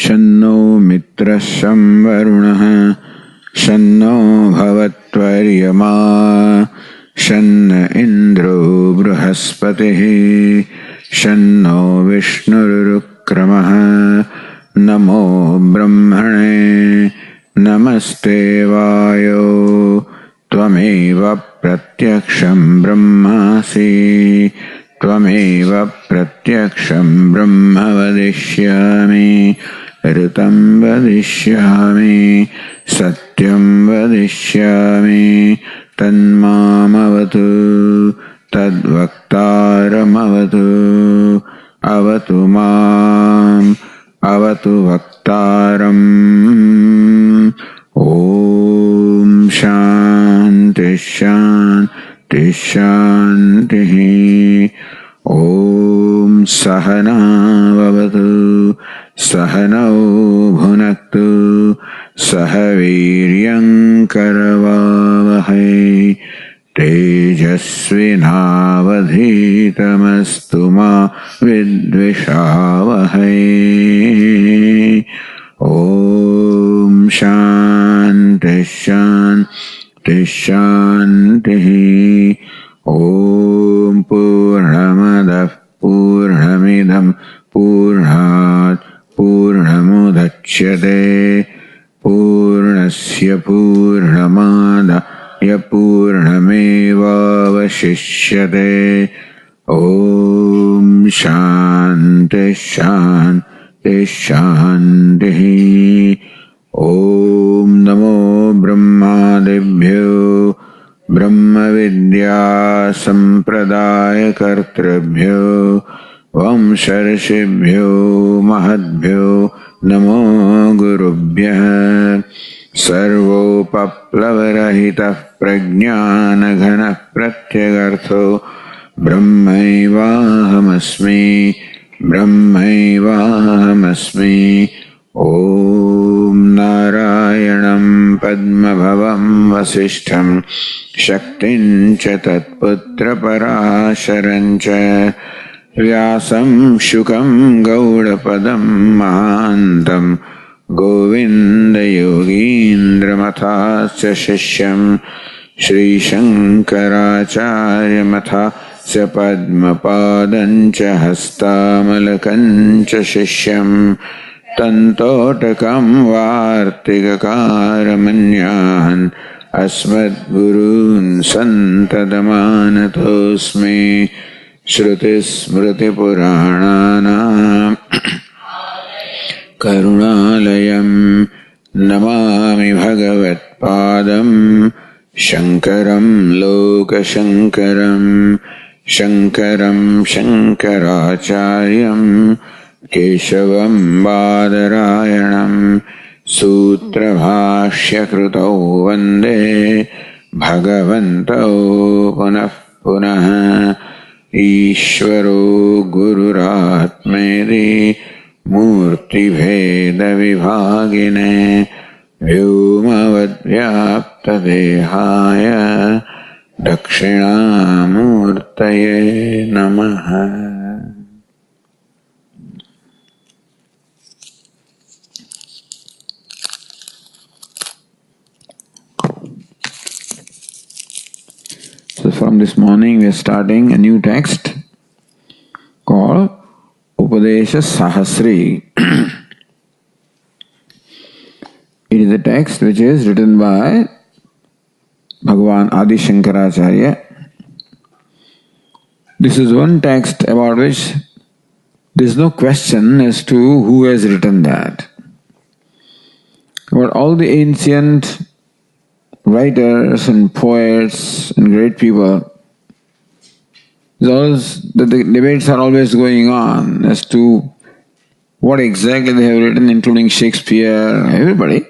शन्नो मित्रः वरुणः शन्नो भवत्वर्यमा शन्न इन्द्रो बृहस्पतिः शन्नो विष्णुरुक्रमः नमो ब्रह्मणे नमस्ते वायो त्वमेव प्रत्यक्षं ब्रह्मासि त्वमेव प्रत्यक्षं ब्रह्म वदिष्यामि ऋतं वदिष्यामि सत्यं वदिष्यामि तन्मामवतु तद्वक्तारमवतु अवतु माम् अवतु वक्तारम् ॐ शान्ति शान्ति शान्तिः ॐ सहना भवतु सहनौ भुनक्तु सह वीर्यं करवावहै तेजस्विनावधीतमस्तु मा विद्विषावहै ॐ शान्ति शान्ति शान्तिः ॐ पूर्णमदः पूर्णमिदं पूर्णात् पूर्णमुदच्यते पूर्णस्य पूर्णमादाय पूर्णमेवावशिष्यते ॐ शान्ति शान्ति शान्तिः ॐ नमो ब्रह्मादिभ्यो ब्रह्मविद्या सम्प्रदायकर्तृभ्यो वंशर्षिभ्यो महद्भ्यो नमो गुरुभ्यः सर्वोपप्लवरहितः प्रज्ञानघनः प्रत्यगर्थो ब्रह्मैवाहमस्मि ब्रह्मैवाहमस्मि ॐ नारायणं पद्मभवं वसिष्ठं शक्तिं च तत्पुत्रपराशरं च व्यासं शुकं गौडपदं महान्तं गोविन्दयोगीन्द्रमथास्य शिष्यं श्रीशङ्कराचार्यमथास्य पद्मपादं च हस्तामलकं च शिष्यं तन्तोटकं वार्तिककारमन्यान् अस्मद्गुरून् सन्ततमानतोऽस्मि श्रुतिस्मृतिपुराणानाम् करुणालयं नमामि भगवत्पादं शङ्करं लोकशङ्करं शङ्करं शङ्कराचार्यं केशवं बादरायणं सूत्रभाष्यकृतौ वन्दे भगवन्तौ पुनः पुनः ईश्वरो गुरुरात्मेति मूर्तिभेदविभागिने व्योमवद्व्याप्तदेहाय दक्षिणामूर्तये नमः। So from this morning we are starting a new text called UpadeshSahasri. It is a text which is written by Bhagavan Adi Shankaracharya. This is one text about which there is no question as to who has written that. But all the ancient writers and poets and great people, the debates are always going on as to what exactly they have written, including Shakespeare, everybody.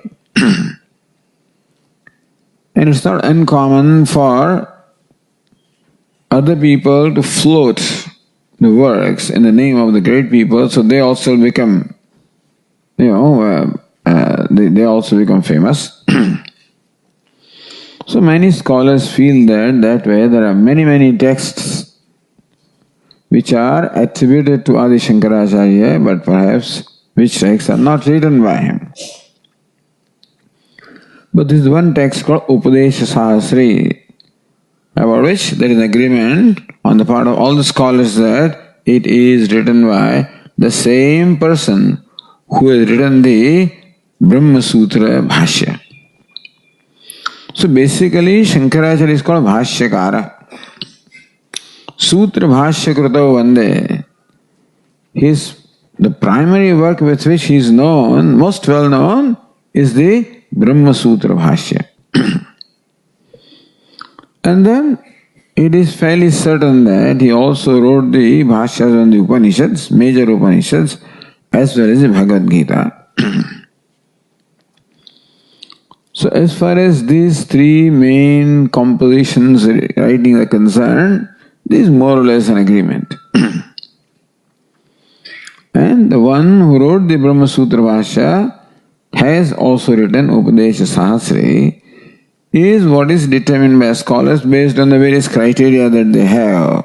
And it's not uncommon for other people to float the works in the name of the great people, so they also become, they also become famous. So many scholars feel that way. There are many texts which are attributed to Adi Shankaracharya, but perhaps which texts are not written by him. But this is one text called UpadeshSahasri, about which there is agreement on the part of all the scholars that it is written by the same person who has written the Brahma Sutra Bhashya. So basically Shankaracharya is called Bhashyakara. Sutra Bhashya Krutau Vande. The primary work with which he is known, most well known, is the Brahma Sutra Bhashya. And then it is fairly certain that he also wrote the Bhashyas on the Upanishads, major Upanishads, as well as the Bhagavad Gita. So as far as these three main compositions writing are concerned, there is more or less an agreement. And the one who wrote the Brahma Sutra Bhashya has also written UpadeshSahasri, is what is determined by scholars based on the various criteria that they have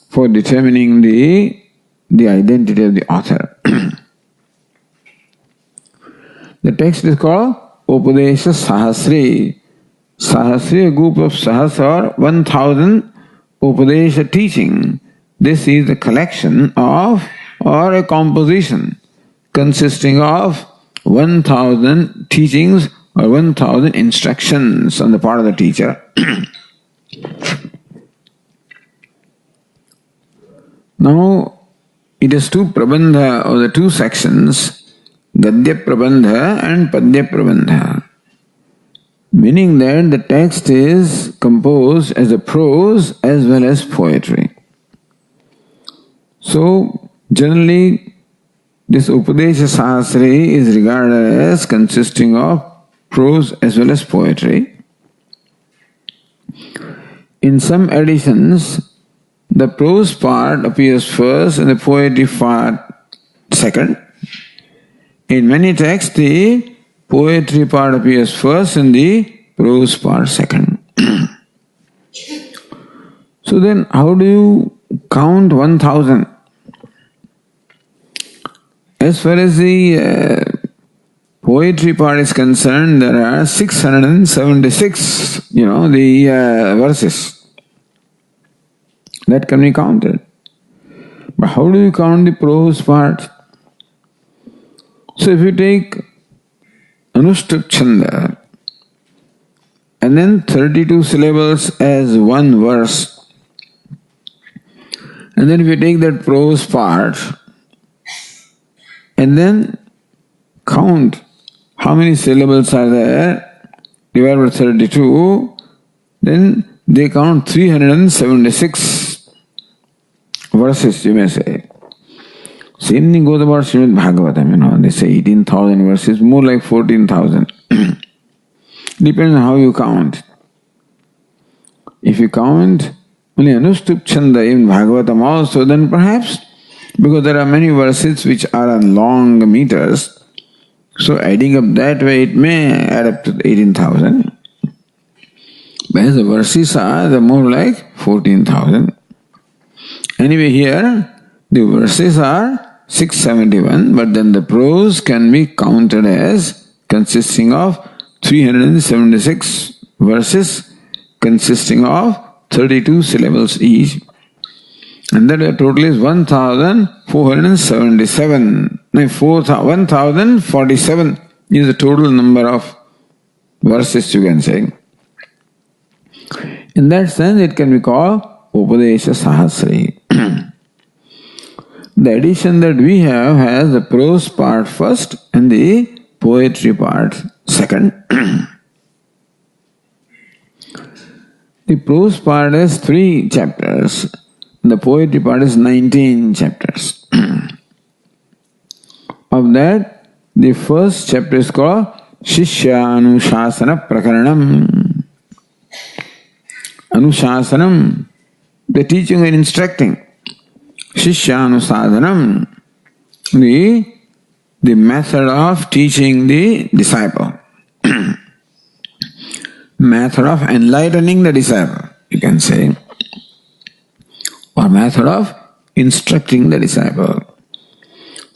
for determining the identity of the author. The text is called UpadeshSahasri. Sahasri, a group of Sahas or 1000 Upadesha teaching. This is a collection of, or a composition consisting of 1000 teachings or 1000 instructions on the part of the teacher. Now, it is two prabandha, or the two sections, Gadya Prabandha and Padya Prabandha. Meaning that the text is composed as a prose as well as poetry. So, generally, this UpadeshSahasri is regarded as consisting of prose as well as poetry. In some editions, the prose part appears first and the poetry part second. In many texts, the poetry part appears first and the prose part second. So then, how do you count 1000? As far as the poetry part is concerned, there are 676, the verses that can be counted. But how do you count the prose part? So if you take Anushtup Chanda and then 32 syllables as one verse, and then if you take that prose part and then count how many syllables are there, divided by 32, then they count 376 verses, you may say. Same thing goes about Srimad Bhagavatam, they say 18,000 verses, more like 14,000. Depends on how you count. If you count only Anushtup Chanda in Bhagavatam also, then perhaps, because there are many verses which are on long meters, so adding up that way it may add up to 18,000. But as the verses are, they're more like 14,000. Anyway, here the verses are 671, but then the prose can be counted as consisting of 376 verses consisting of 32 syllables each. And that total is 1,477. 1,047 is the total number of verses, you can say. In that sense, it can be called UpadeshSahasri. The edition that we have has the prose part first and the poetry part second. The prose part has 3 chapters. The poetry part is 19 chapters. Of that, the first chapter is called Shishya Anushasana Prakaranam. Anushasana, the teaching and instructing. Shishyanusadhanam, the method of teaching the disciple. Method of enlightening the disciple, you can say. Or method of instructing the disciple.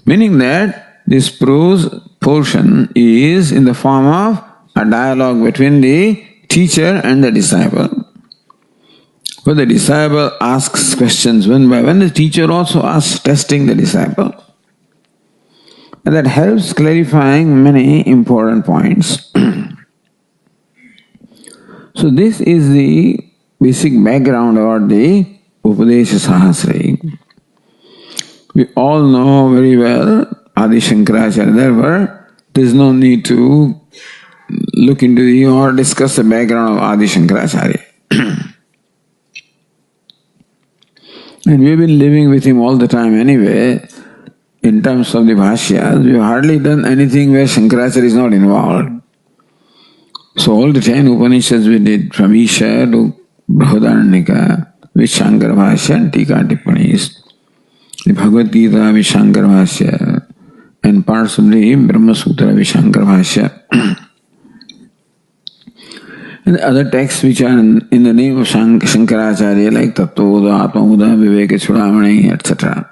Meaning that this prose portion is in the form of a dialogue between the teacher and the disciple. Where the disciple asks questions one by one, the teacher also asks, testing the disciple. And that helps clarifying many important points. So this is the basic background about the UpadeshSahasri. We all know very well Adi Shankaracharya. Therefore, there is no need to look into or discuss the background of Adi Shankaracharya. And we have been living with him all the time anyway. In terms of the Bhashyas, we have hardly done anything where Shankaracharya is not involved. So all the 10 Upanishads we did, from Isha to Brahadaranyaka, with Shankara Bhashya and Tika Tippanis. The Bhagavad Gita with Shankara Bhashya and parts of the Brahma Sutra with Shankara Bhashya. And the other texts which are in the name of Shankaracharya like Tattva-uda, Atma-uda, Viveka-chudamani, etc.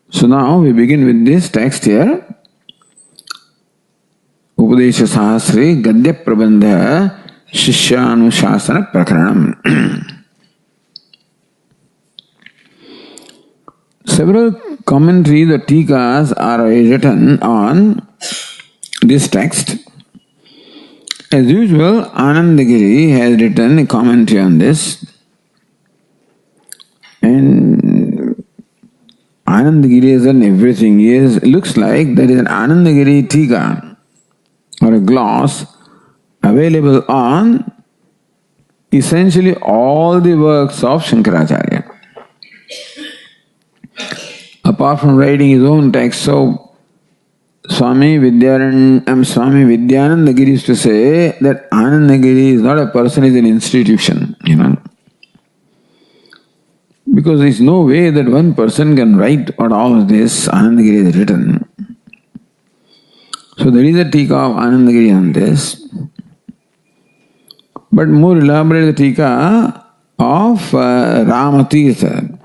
So now we begin with this text here. UpadeshSahasri Gadya Prabandha Shishyanushasana Prakaranam. Several commentaries or tikas are written on this text. As usual, Anandagiri has written a commentary on this. And Anandagiri has done everything. It looks like there is an Anandagiri tika or a gloss available on essentially all the works of Shankaracharya. Apart from writing his own text, so Swami Vidyananda Giri used to say that Anandagiri is not a person, is an institution, Because there is no way that one person can write what all of this Anandagiri has written. So there is a tika of Anandagiri on this. But more elaborate the tika of Ramatirtha,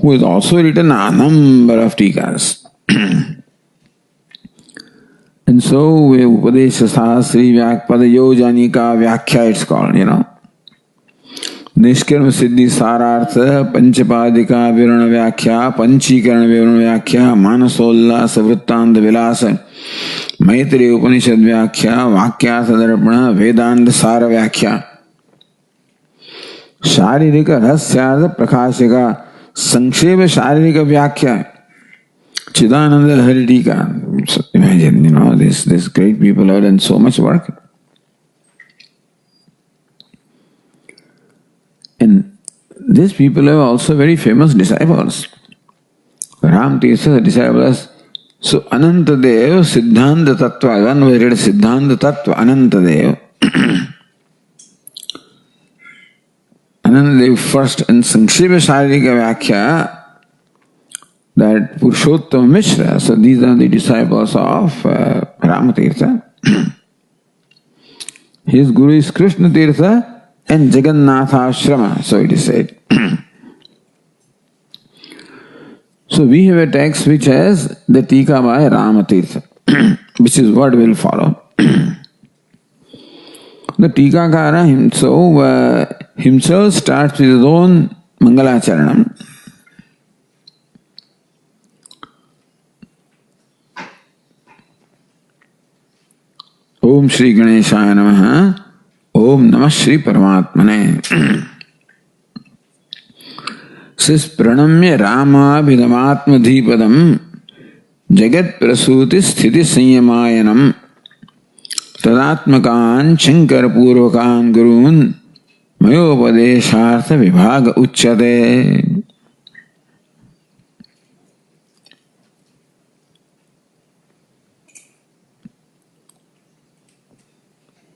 who has also written a number of tikas. And so, UpadeshSahasri Vyakpada Yojanika Vyakhya it's called, Nishkarma Siddhi Sarartha Panchapadika Virana Vyakhya Panchikarana Virana Vyakhya Manasolla Savrittanda Vilasa Maitri Upanishad Vyakhya Vakya Sadarapana Vedanta Sara Vyakhya Sharirika Rasyada Prakashika Sankshepa Sharirika Vyakhya Chidananda Haritika. Imagine, these great people have done so much work. And these people have also very famous disciples. Ram Tirtha's disciples. So Anantadev Siddhanta Tattva. One we read Siddhanta Tattva Anantadev. Anantadev first and Sankshepa Sharirika Vyakhya, that Purushottam Mishra. So these are the disciples of Ramatirtha. His guru is Krishna Tirtha and Jagannatha Ashrama, so it is said. So we have a text which has the tika by Ramatirtha, which is what will follow. The Tikakara himself starts with his own Mangalacharanam. Om Shri Ganeshaya Namaha. Om Namah Shri Paramatmane. Says Pranamya Rama Bhidamatma Dhipadam Jagat Prasuti Sthiti Sanyamayanam Tadatmakan Shankar Purvakan Gurun Mayopadeshartha Vibhag Uchyate.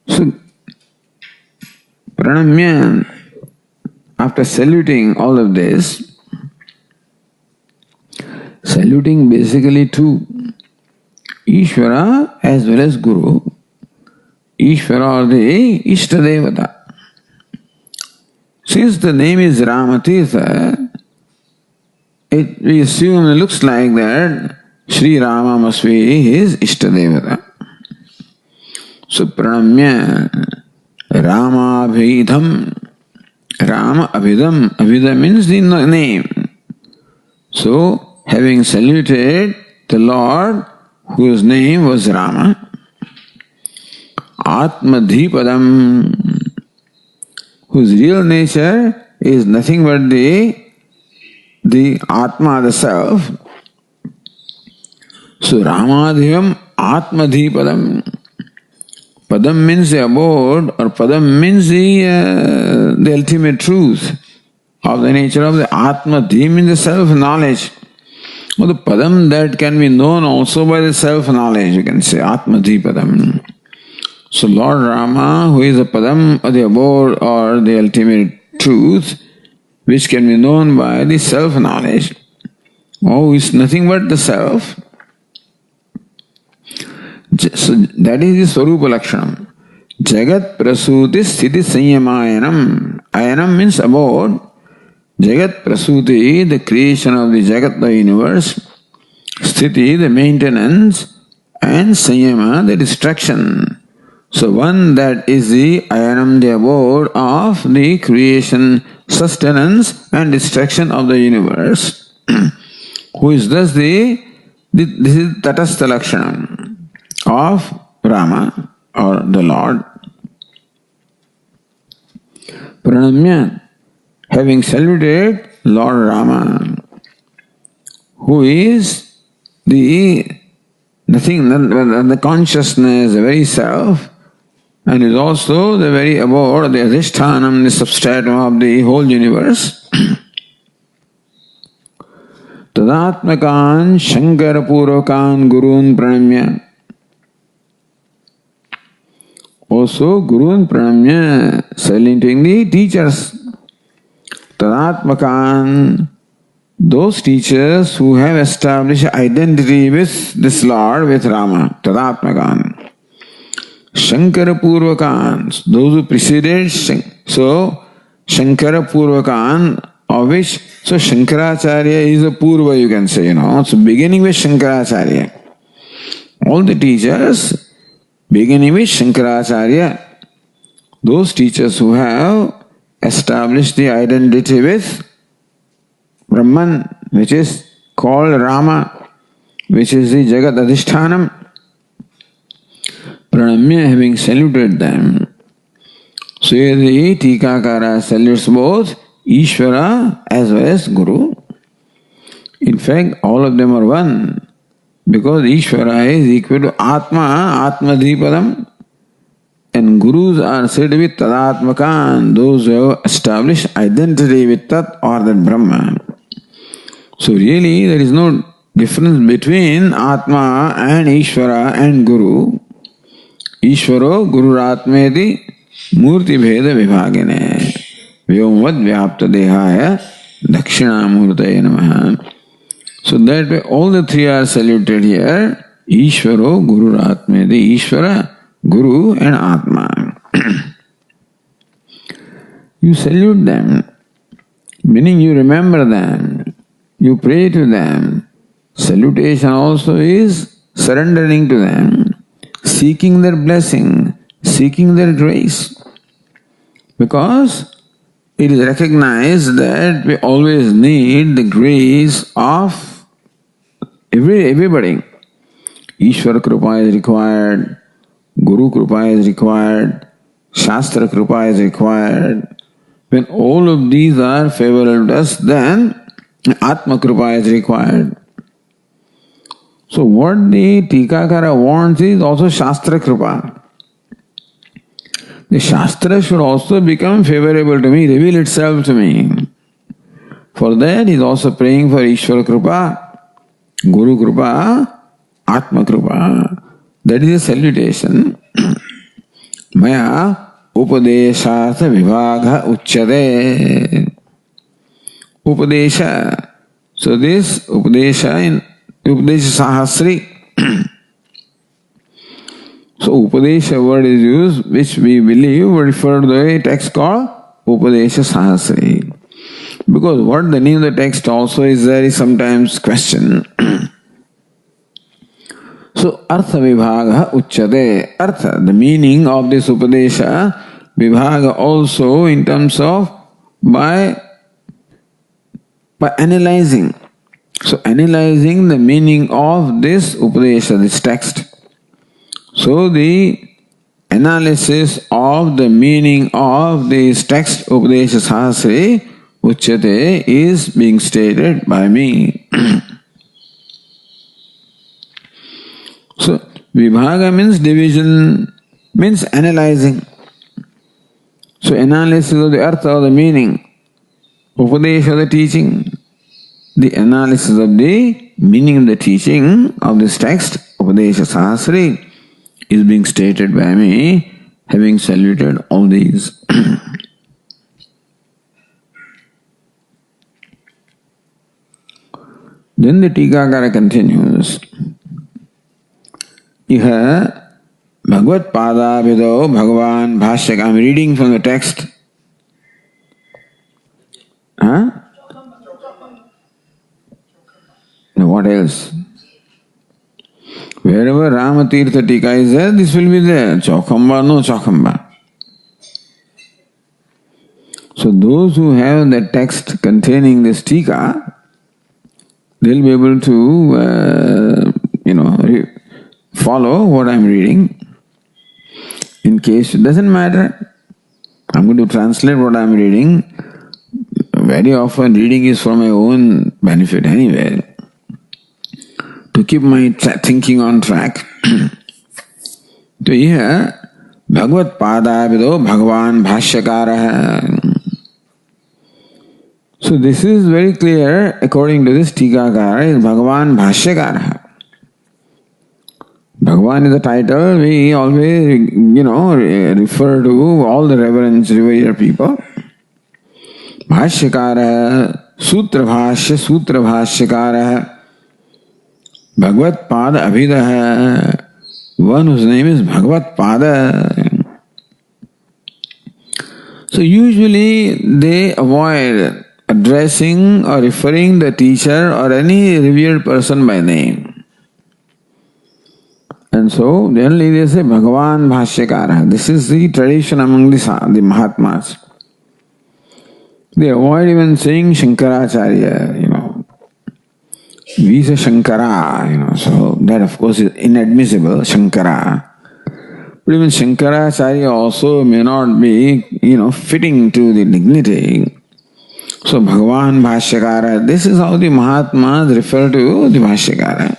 So, Pranamya, after saluting all of this, saluting basically to Ishvara as well as Guru. Ishvara or the Ishtadevata. Since the name is Ramatirtha, we assume it looks like that Sri Rama must be his Ishtadevata. So pranamya Ramabhidham. Rama Abhidham. Abhidham means the name. So, having saluted the Lord whose name was Rama, Atmadhipadam, whose real nature is nothing but the Atma, the self. So, Ramadhivam Atmadhipadam. Padam means the abode, or Padam means the ultimate truth of the nature of the Atma. Dhi means the self-knowledge. Or the Padam that can be known also by the self-knowledge, you can say Atma Dhi Padam. So Lord Rama, who is the Padam or the abode or the ultimate truth, which can be known by the self-knowledge, is nothing but the self. So that is the Swarupa Lakshanam. Jagat Prasuti Sthiti Sanyamayanam. Ayanam means abode. Jagat Prasuti, the creation of the Jagat, the universe. Sthiti, the maintenance. And Sanyama, the destruction. So one that is the Ayanam, the abode of the creation, sustenance and destruction of the universe. Who is thus this is Tatastha Lakshanam of Rama or the Lord. Pranamya, having saluted Lord Rama, who is the nothing, the consciousness, the very self, and is also the very abode, the adhishthanam, the substratum of the whole universe. Tadatmakan Shankara Purvakan Gurun Pranamya. Also, Gurun Pranamya, saluting the teachers. Tadatmakan, those teachers who have established identity with this Lord, with Rama. Tadatmakan. Shankara Purvakan, those who preceded. So, Shankara Purvakan, of which, so Shankaracharya is a Purva, you can say, So, beginning with Shankaracharya. All the teachers, beginning with Shankaracharya, those teachers who have established the identity with Brahman, which is called Rama, which is the Jagat Adhishthanam, Pranamya, having saluted them. So here the Tikakara salutes both Ishvara as well as Guru. In fact, all of them are one, because Ishvara is equal to Atma, Atmadhipadam, and Gurus are said to be Tadatmakan, those who have established identity with Tat or that Brahma. So really there is no difference between Atma and Ishvara and Guru. Ishvaro Gururatmeti Murti Bheda Vibhagine Vyomvad Vyapta Dehaya Dakshinamurtaye Namaha. So that way all the three are saluted here. Ishvaro Gururatmeti, Ishvara, Guru and Atma. You salute them, meaning you remember them, you pray to them. Salutation also is surrendering to them, seeking their blessing, seeking their grace. Because it is recognized that we always need the grace of everybody. Ishvara Kripa is required, Guru Kripa is required, Shastra Kripa is required. When all of these are favorable to us, then Atma Kripa is required. So what the Tikakara wants is also Shastra Kripa. The Shastra should also become favorable to me, reveal itself to me. For that he is also praying for Ishvara Kripa, Guru Kripa, Atma Kripa. That is a salutation. Maya UpadeshSahasri Uchyate. Upadesha. So this Upadesha in UpadeshSahasri. So Upadesha word is used, which we believe will refer to a text called UpadeshSahasri. Because what the name of the text also is there is sometimes question. So, Artha Vibhaga Uchyate. Artha, the meaning of this Upadesha, Vibhaga also in terms of by analyzing. So, analyzing the meaning of this Upadesha, this text. So, the analysis of the meaning of this text, UpadeshSahasri, Uchyate, is being stated by me. So, Vibhaga means division, means analyzing. So, analysis of the artha of the meaning, Upadesha of the teaching, the analysis of the meaning of the teaching of this text, UpadeshSahasri, is being stated by me, having saluted all these. Then the Tikakara continues. Iha Bhagavad Pada Vido Bhagavan Bhashyaka. I am reading from the text. Huh? Now what else? Wherever Ramatirtha Tika is there, this will be there. Chaukamba, no Chaukamba. So those who have the text containing this Tika, they'll be able to, follow what I'm reading. In case it doesn't matter, I'm going to translate what I'm reading. Very often reading is for my own benefit anyway. To keep my thinking on track. So here, Bhagavad Pada Vido Bhagavan Bhashyakara. So this is very clear, according to this Tikakara, is Bhagavan Bhashyakara. Bhagavan is the title we always, refer to all the revered people. Bhashyakara, Sutra Bhashyakara, Bhagavad Pada Abhidaha, one whose name is Bhagavad Pada. So usually they avoid addressing or referring the teacher or any revered person by name. And so generally they say Bhagavan Bhashyakara. This is the tradition among the Mahatmas. They avoid even saying Shankaracharya, We say Shankara, so that of course is inadmissible, Shankara. But even Shankaracharya also may not be, fitting to the dignity. So Bhagavan Bhashyakara, this is how the Mahatmas refer to the Bhashyakara.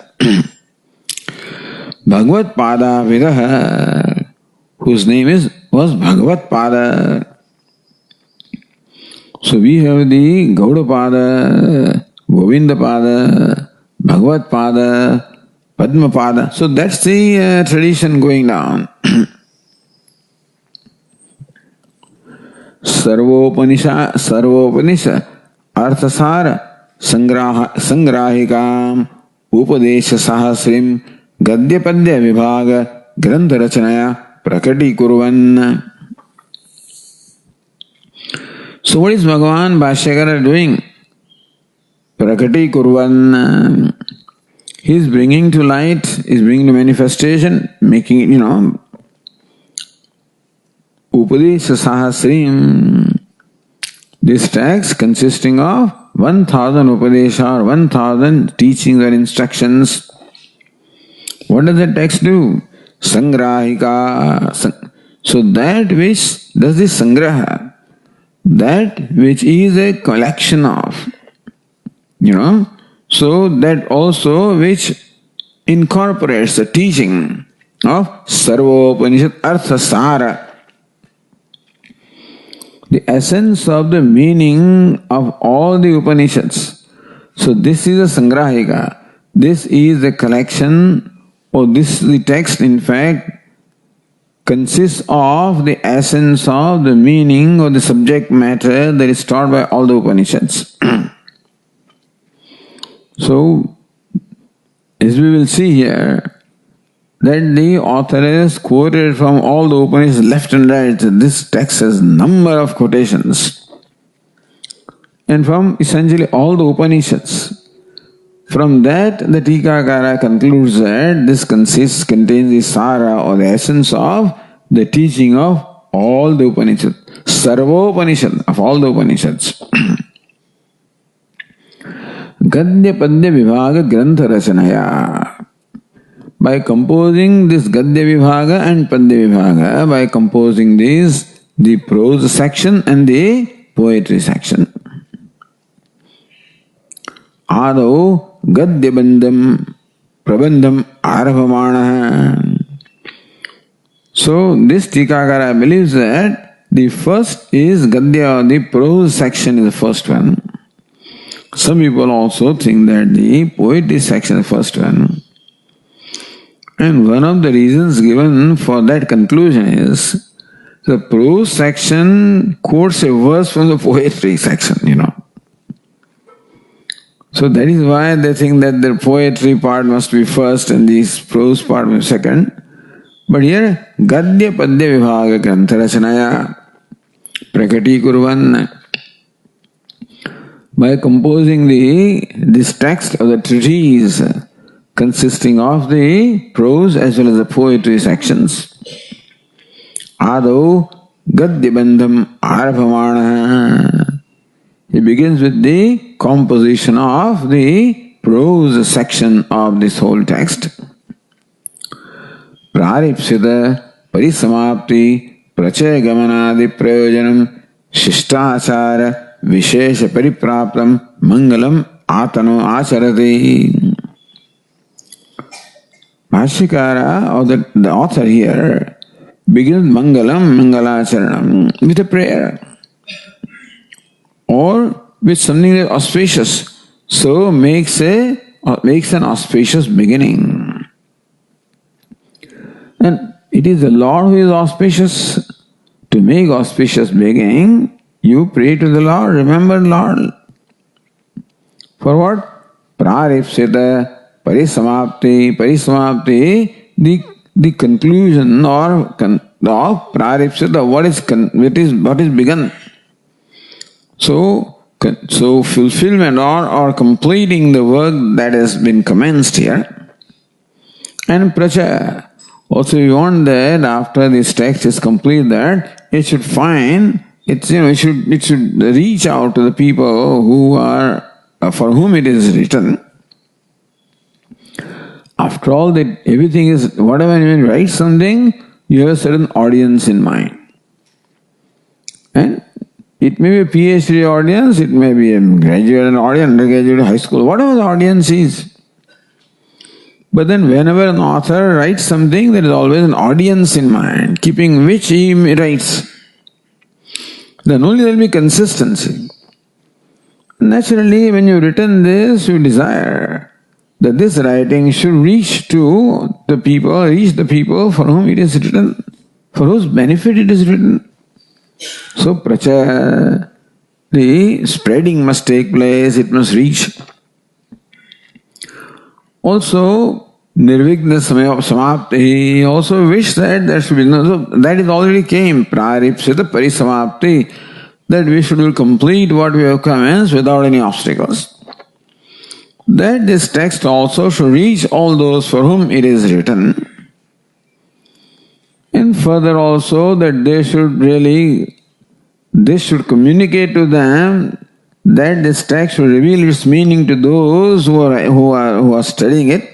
Bhagavad Pada Vidaha, whose name was Bhagavad Pada. So we have the Gaudapada, Govindapada, Bhagavad Pada, Padma Pada. So that's the tradition going down. Sarvopanisha, Arthasara, Sangrahikam, UpadeshSahasrim, GadyaVibhag, Grantharachanaya, Prakati Kurvan. So what is Bhagavan Bhashyakara doing? Prakati Kurvan. He is bringing to light, is bringing to manifestation, making it, UpadeshSahasrim. This text consisting of 1000 Upadesha or 1000 teachings or instructions. What does the text do? Sangrahika. So that which does this Sangraha, that which is a collection of, so that also which incorporates the teaching of Sarvopanishad Arthasara, the essence of the meaning of all the Upanishads. So this is a Sangrahika. This is a collection, or this the text in fact consists of the essence of the meaning or the subject matter that is taught by all the Upanishads. So, as we will see here, that the author has quoted from all the Upanishads left and right. This text has number of quotations. and from essentially all the Upanishads. From that, the Tikakara concludes that this contains the Sara or the essence of the teaching of all the Upanishads. Sarvopanishad, of all the Upanishads. Gadya Padya Vibhaga Grantha Rachanaya. By composing this Gadya Vibhaga and Padya Vibhaga, by composing this, the prose section and the poetry section. Ado Gadya Bandham Prabandham Arabhamana. So this Tikakara believes that the first is Gadya, the prose section is the first one. Some people also think that the poetry section is the first one. And one of the reasons given for that conclusion is the prose section quotes a verse from the poetry section, So that is why they think that the poetry part must be first and the prose part must be second. But here, Gadya Padya Vibhaga Grantha Rachanaya Prakati Kurvan. By composing this text of the treatise consisting of the prose as well as the poetry sections. Ado Gadya Bandham Arabhamana. He begins with the composition of the prose section of this whole text. Praripsita Parisamapti Prachaya Gamanadi Prayojanam Shistachara Vishesha Paripraptam Mangalam Atano Acharati. Bhashyakara, or the author here, begins Mangalam, Mangalacharanam with a prayer or with something that is auspicious. So makes an auspicious beginning. And it is the Lord who is auspicious. To make auspicious beginning, you pray to the Lord, remember Lord. For what? Praripsita Parisamapti. Parisamapti, the conclusion or Praripsita, what is begun. So fulfillment or completing the work that has been commenced here. And Pracha. Also we want that after this text is complete, that it should find, it should reach out to the people who are, for whom it is written. After all, that everything is, whatever you write something, you have a certain audience in mind. And it may be a PhD audience, it may be a graduate audience, undergraduate, high school, whatever the audience is. But then whenever an author writes something, there is always an audience in mind, keeping which he writes. Then only there will be consistency. Naturally, when you have written this, you desire that this writing should reach the people for whom it is written, for whose benefit it is written. So, pracha, the spreading must take place, it must reach. Also, Nirvigna Samapti, he also wished that there should be that it already came, Praripsita Parisamapti, that we should complete what we have commenced without any obstacles. That this text also should reach all those for whom it is written. And further also that this should communicate to them that this text should reveal its meaning to those who are studying it,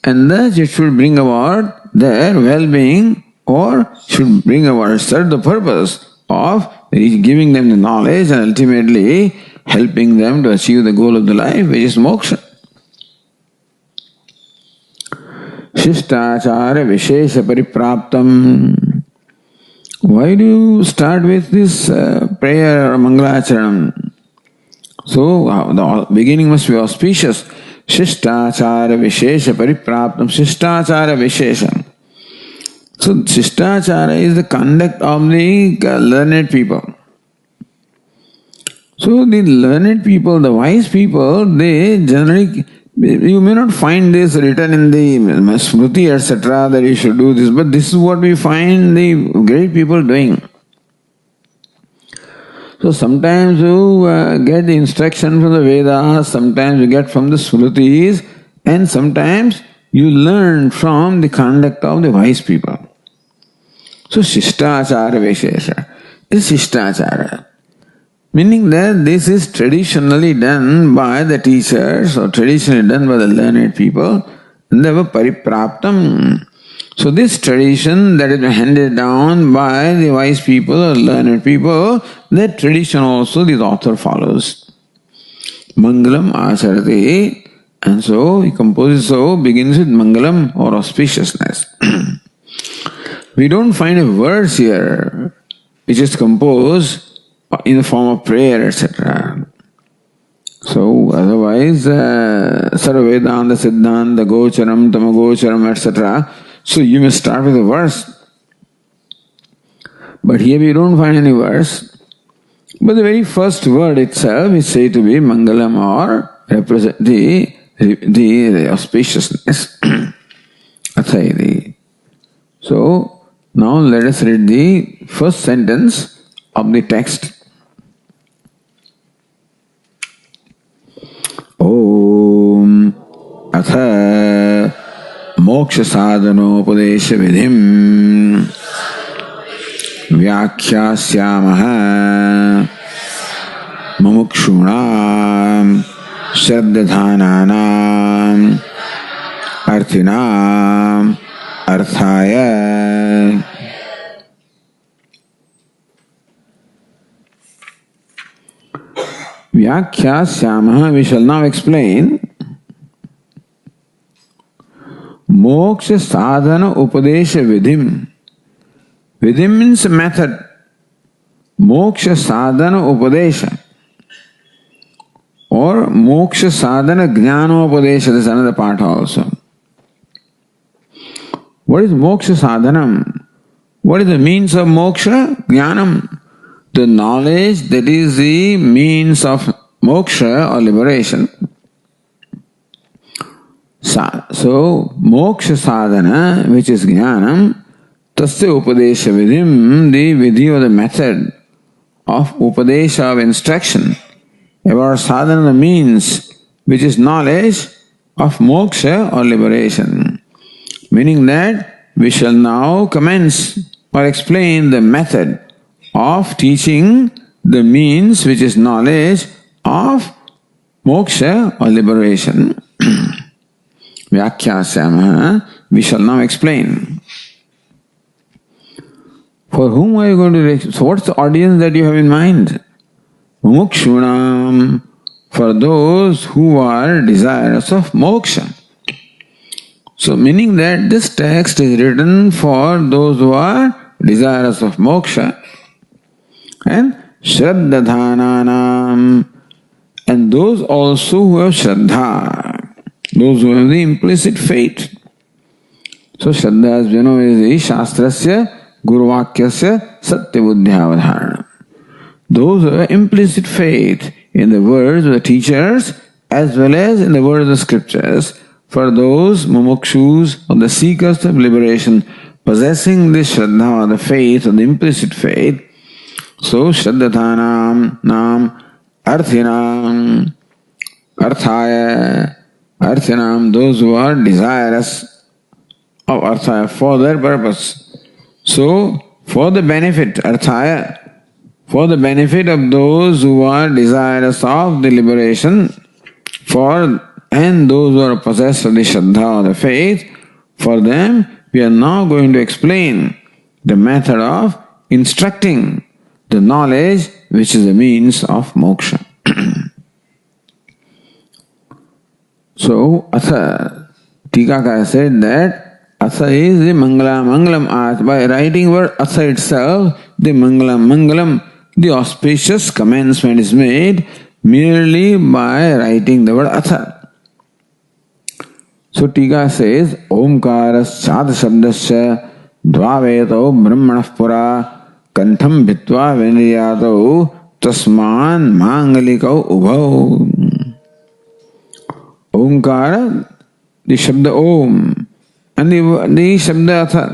and thus it should bring about their well-being, or should bring about serve the purpose of giving them the knowledge and ultimately helping them to achieve the goal of the life, which is moksha. Shistachara Vishesha Paripraptam. Why do you start with this prayer or Mangalacharan? So the beginning must be auspicious. Shistachara Vishesha Paripraptam. Shistachara Vishesha. So Shistachara is the conduct of the learned people. So the learned people, the wise people, they generally, you may not find this written in the Smriti, etc., that you should do this, but this is what we find the great people doing. So sometimes you get the instruction from the Vedas, sometimes you get from the Smritis, and sometimes you learn from the conduct of the wise people. So Shishtachara Vishesha is Shishtachara. Meaning that this is traditionally done by the teachers or traditionally done by the learned people. And they were paripraptam. So this tradition that is handed down by the wise people or learned people, that tradition also this author follows. Mangalam acharati. And so he composes, so begins with Mangalam or auspiciousness. We don't find a verse here which is composed in the form of prayer, etc. So otherwise, Sarvedanta, Siddhanta, Gocharam, Tamagocharam, etc. So you may start with a verse. But here we don't find any verse. But the very first word itself is said to be Mangalam or represent the auspiciousness. Athayadi. So now let us read the first sentence of the text. Om Atha Moksha Sadhanopadesha Vidhim Vyakhyāsyāmaha Mumukshūnām Shraddhadhanānām Arthinām Arthāya. Vyakhyāsyāmaha, we shall now explain Moksha sadhana upadesha vidhim. Vidhim means method. Moksha sadhana upadesha. Or moksha sadhana jnana upadesha. This is another part also. What is moksha sadhanam? What is the means of moksha? Jnanam. The knowledge that is the means of moksha or liberation. So, moksha sadhana, which is jnanam, tasya upadesha vidhim, the vidhi or the method of upadesha of instruction about sadhana, the means which is knowledge of moksha or liberation. Meaning that we shall now commence or explain the method of teaching the means which is knowledge of moksha or liberation. Vyakhyāsyāmaha, we shall now explain. For whom are you going to... So what's the audience that you have in mind? Mumukshunam, for those who are desirous of moksha. So meaning that this text is written for those who are desirous of moksha. And Shraddhadhanānām, and those also who have Shraddha. Those who have the implicit faith. So Shraddha, as you know, is the Shastrasya Guruvakyasya Satyabuddhyavadharana. Those who have implicit faith in the words of the teachers as well as in the words of the scriptures. For those mumukshus or the seekers of liberation possessing the Shraddha or the faith or the implicit faith. So Shraddhatanam Nam Arthinam Arthaya. Arthanam, those who are desirous of arthaya, for their purpose. So, for the benefit, arthaya, for the benefit of those who are desirous of the liberation, and those who are possessed of the Shraddha or the faith, for them we are now going to explain the method of instructing the knowledge which is the means of moksha. So, Atha, Tikakara said that Atha is the Mangalam. By writing word Atha itself, the Mangalam, the auspicious commencement is made merely by writing the word Atha. So, Tika says, Omkaras Chad Shabdasya Dvaveto Brahmanah Pura Kantham Bhitva Venriyato Tasman Mangalikau Ubhau. Omkara, the Shabda Om, and the Shabda Atha,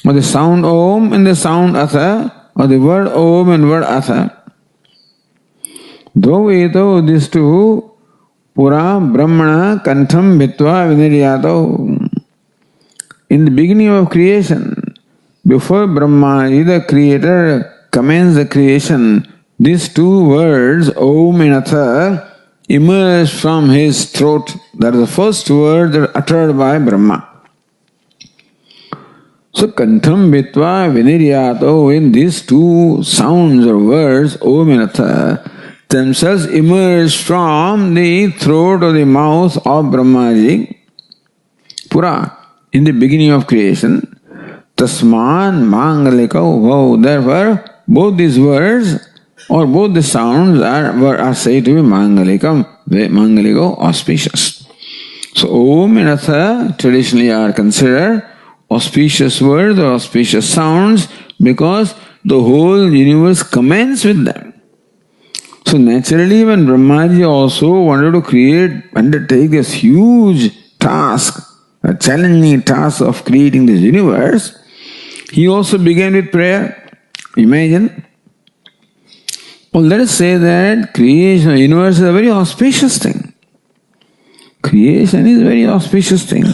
or the sound Om and the sound Atha, or the word Om and word Atha. Dhoveto, these two, Pura Brahmana Kantham Bhitva Viniryato. In the beginning of creation, before Brahma, the creator, commenced the creation, these two words, Om and Atha, emerged from his throat. That is the first word that uttered by Brahma. So, Kantham Bhitva Viniryato, in these two sounds or words, Om and Atha, themselves emerged from the throat or the mouth of Brahmaji, Pura, in the beginning of creation. Tasman Mangalika Ubhau. Therefore, both these words or both the sounds are said to be Mangalikam, Mangaliko, auspicious. So, Om and Atha traditionally are considered auspicious words or auspicious sounds because the whole universe commences with them. So naturally, when Brahmaji also wanted to undertake this huge task, a challenging task of creating this universe, he also began with prayer. Imagine. Well, let us say that creation of the universe is a very auspicious thing. Creation is a very auspicious thing.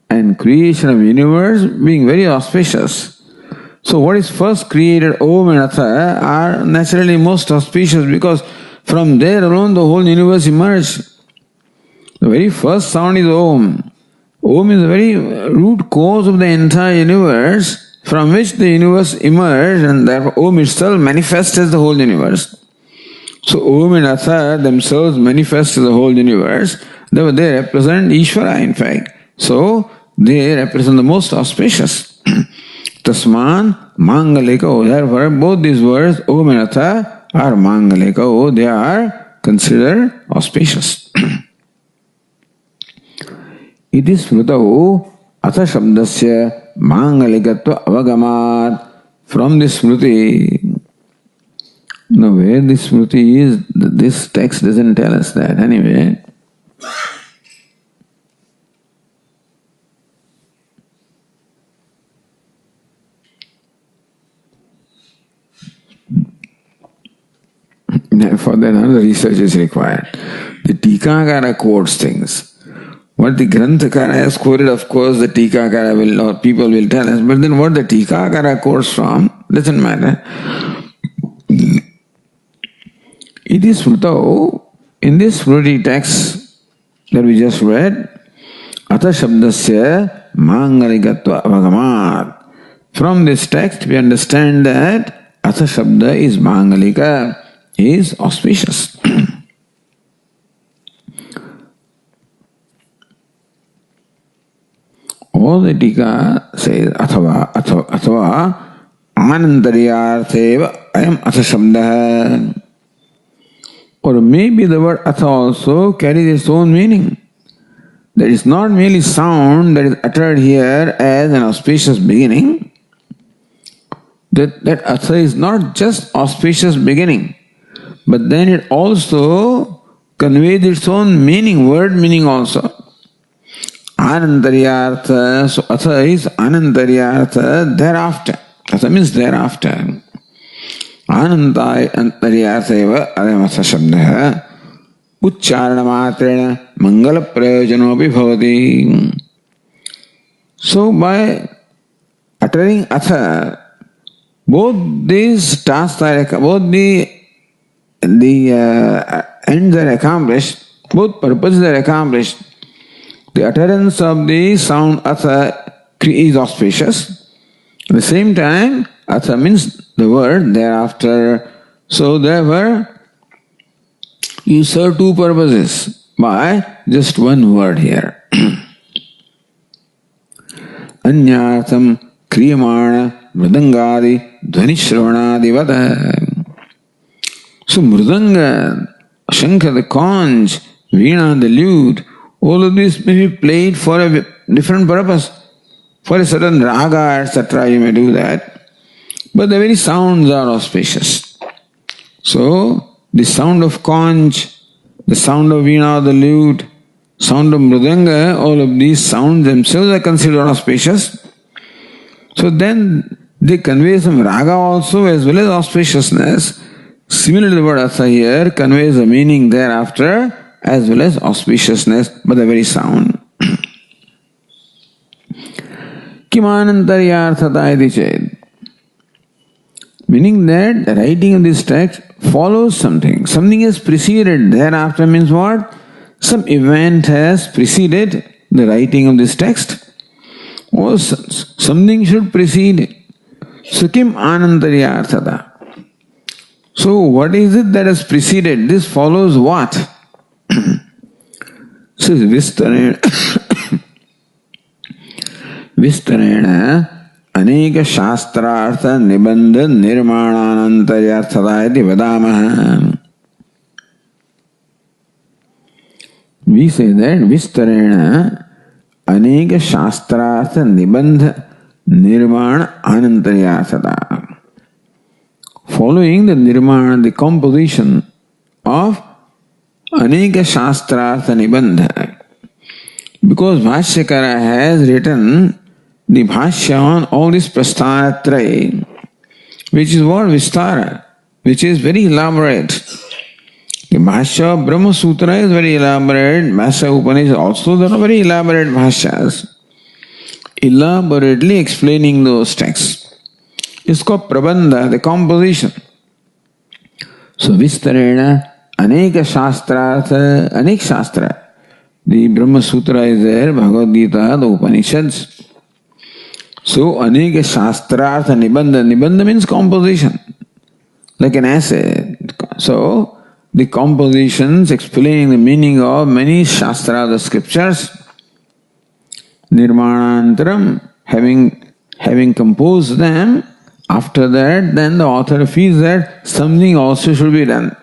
And creation of the universe being very auspicious. So what is first created, Om and Atha, are naturally most auspicious because from there alone the whole universe emerged. The very first sound is Om. Om is the very root cause of the entire universe from which the universe emerged, and therefore Om itself manifests as the whole universe. So Om and Atha themselves manifest as the whole universe. Therefore they represent Ishvara in fact. So they represent the most auspicious. Tasman, Mangaliko. Therefore both these words, Om and Atha, are Mangaliko. They are considered auspicious. It is Smrutau Atha Shabdasya Mangalikatva Avagamat. From this Smruti, now where this Smruti is, this text doesn't tell us that anyway. For that another research is required. The Tikakara quotes things. What the Granthakara has quoted, of course, the Tikakara will, or people will tell us, but then what the Tikakara quotes from, doesn't matter. It is Smrutau, in this Smruti text that we just read, Atha Shabdasya Mangalikatva Avagamat. From this text we understand that Atha Shabda is Mangalika, is auspicious. All the Tika says Athava Anantaryartheva Ayam Atha Shabda. Or maybe the word Atha also carries its own meaning. That is not merely sound that is uttered here as an auspicious beginning. That Atha is not just auspicious beginning, but then it also conveys its own meaning, word meaning also. Anantaryartha, so Atha is Anantaryartha, thereafter. Atha means thereafter. Anantaryartheva Adamasa Shabdaha Uchcharana Matrena Mangala Prayojanopi Bhavati. So by uttering Atha, both these tasks are, both the ends are accomplished, both purposes are accomplished. The utterance of the sound Atha is auspicious. At the same time, Atha means the word thereafter. So therefore, you serve two purposes by just one word here. Anyartham kriyamana mridangadi dhvanishravanadi vada. So mridanga, shankha, the conch, veena, the lute, all of this may be played for a different purpose. For a certain raga, etc., you may do that. But the very sounds are auspicious. So, the sound of conch, the sound of veena, the lute, sound of mridanga, all of these sounds themselves are considered auspicious. So then they convey some raga also as well as auspiciousness. Similarly, the word artha here conveys a meaning thereafter as well as auspiciousness, but the very sound. Kimanantaryarthata iti ched. Meaning that the writing of this text follows something. Something has preceded. Thereafter means what? Some event has preceded the writing of this text. Or something should precede. So kim anantaryarthata. So what is it that has preceded? This follows what? So Vistarena Aneka Shastrartha Nibandha Nirmananantaryarthata iti vadamaha. We say that Vistarena Aneka Shastrartha Nibandha Nirmana Anantaryarthata. Following the nirmana, the composition of Aneka Shastrartha Nibandha. Because Bhashyakara has written the Bhashya on all this Prasthanatraya, which is what? Vistara, which is very elaborate. The Bhashya of Brahma Sutra is very elaborate. Bhashya Upanishad also, there are very elaborate Bhashyas, elaborately explaining those texts. It's called Prabandha, the composition. So Vistarena, Aneka Shastrartha, Anek Shastra. The Brahma Sutra is there, Bhagavad Gita, the Upanishads. So Aneka Shastrartha Nibandha. Nibandha means composition, like an essay. So the compositions explaining the meaning of many Shastra, the scriptures. Nirmanantaram, having composed them, after that, then the author feels that something also should be done.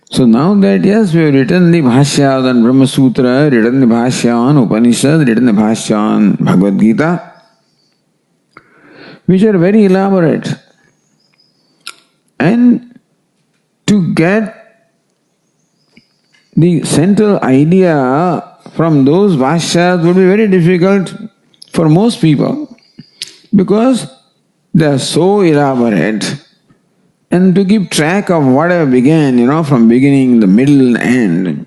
So now that yes, we have written the Bhashya on Brahma Sutra, written the Bhashya on Upanishad, written the Bhashya on Bhagavad Gita, which are very elaborate. And to get the central idea from those Bhashyas would be very difficult for most people, because they are so elaborate, and to keep track of whatever began, from beginning, the middle, end,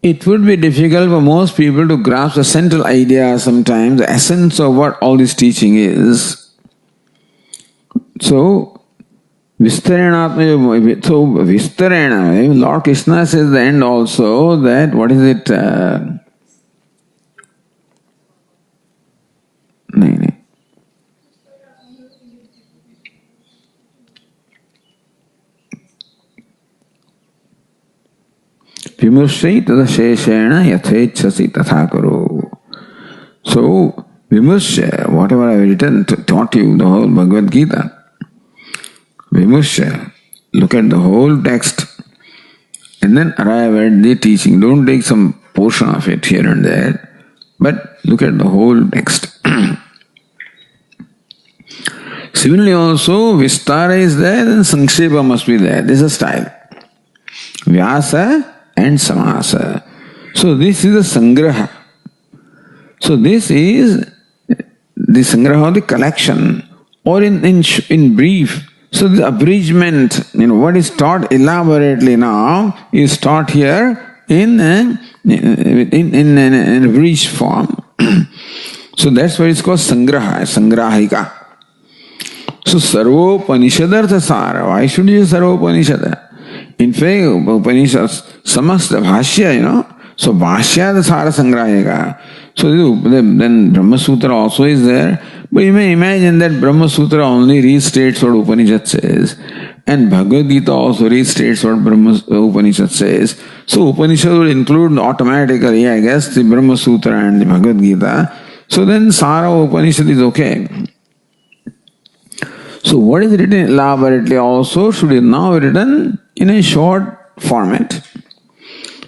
it would be difficult for most people to grasp the central idea sometimes, the essence of what all this teaching is. So, Vistarena, Lord Krishna says at the end also that, what is it? Vimurshay tadasheshena yathechasi tathakaro. So, Vimursha, whatever I have written, taught you the whole Bhagavad Gita. Vimursha, look at the whole text and then arrive at the teaching. Don't take some portion of it here and there, but look at the whole text. Similarly also, Vistara is there and Sankshepa must be there. This is a style. Vyasa and Samasa. So this is a Sangraha. So this is the Sangraha of the collection, or in brief. So the abridgment, what is taught elaborately now is taught here in abridged form. So that's why it's called Sangraha, Sangrahika. So Sarvopanishadartha Sara. Why should you use Sarvopanishad? In fact, Upanishads, Samasta Bhashya, so Bhashya the Sara Sangrahika. So then Brahma Sutra also is there. But you may imagine that Brahma Sutra only restates what Upanishad says, and Bhagavad Gita also restates what Upanishad says. So Upanishad will include automatically, I guess, the Brahma Sutra and the Bhagavad Gita. So then Sara Upanishad is okay. So what is written elaborately also should be now written in a short format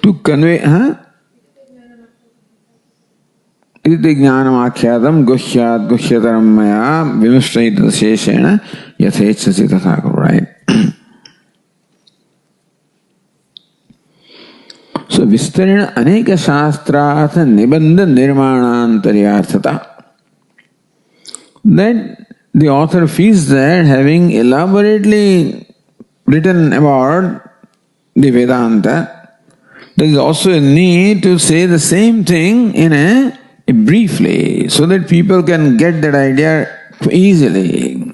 to convey. Iti jnanam akhyadam guhyat guhyataram maya vimushtaita sheshena yathechasi tathakaro, right? So vistarena aneka shastrartha nibandha nirmanantaryarthata. That the author feels that having elaborately written about the Vedanta, there is also a need to say the same thing in a briefly, so that people can get that idea easily.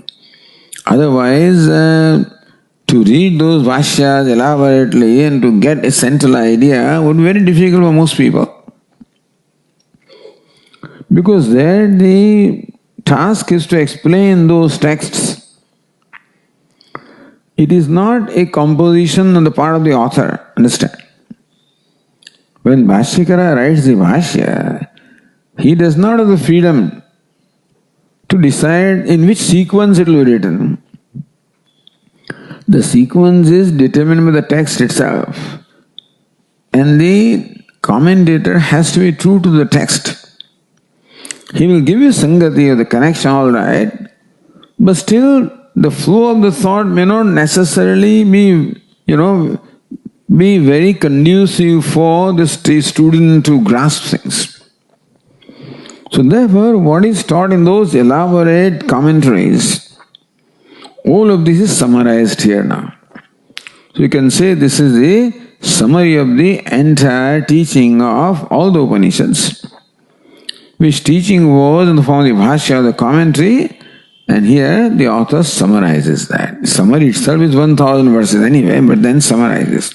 Otherwise, to read those vashyas elaborately and to get a central idea would be very difficult for most people. Because there the task is to explain those texts. It is not a composition on the part of the author, understand? When Bhashyakara writes the Bhashya, he does not have the freedom to decide in which sequence it will be written. The sequence is determined by the text itself. And the commentator has to be true to the text. He will give you Sangati or the connection, all right, but still the flow of the thought may not necessarily be, be very conducive for the student to grasp things. So therefore, what is taught in those elaborate commentaries, all of this is summarized here now. So you can say this is the summary of the entire teaching of all the Upanishads, which teaching was in the form of the Bhashya, the commentary, and here the author summarizes that. The summary itself is 1000 verses anyway, but then summarizes.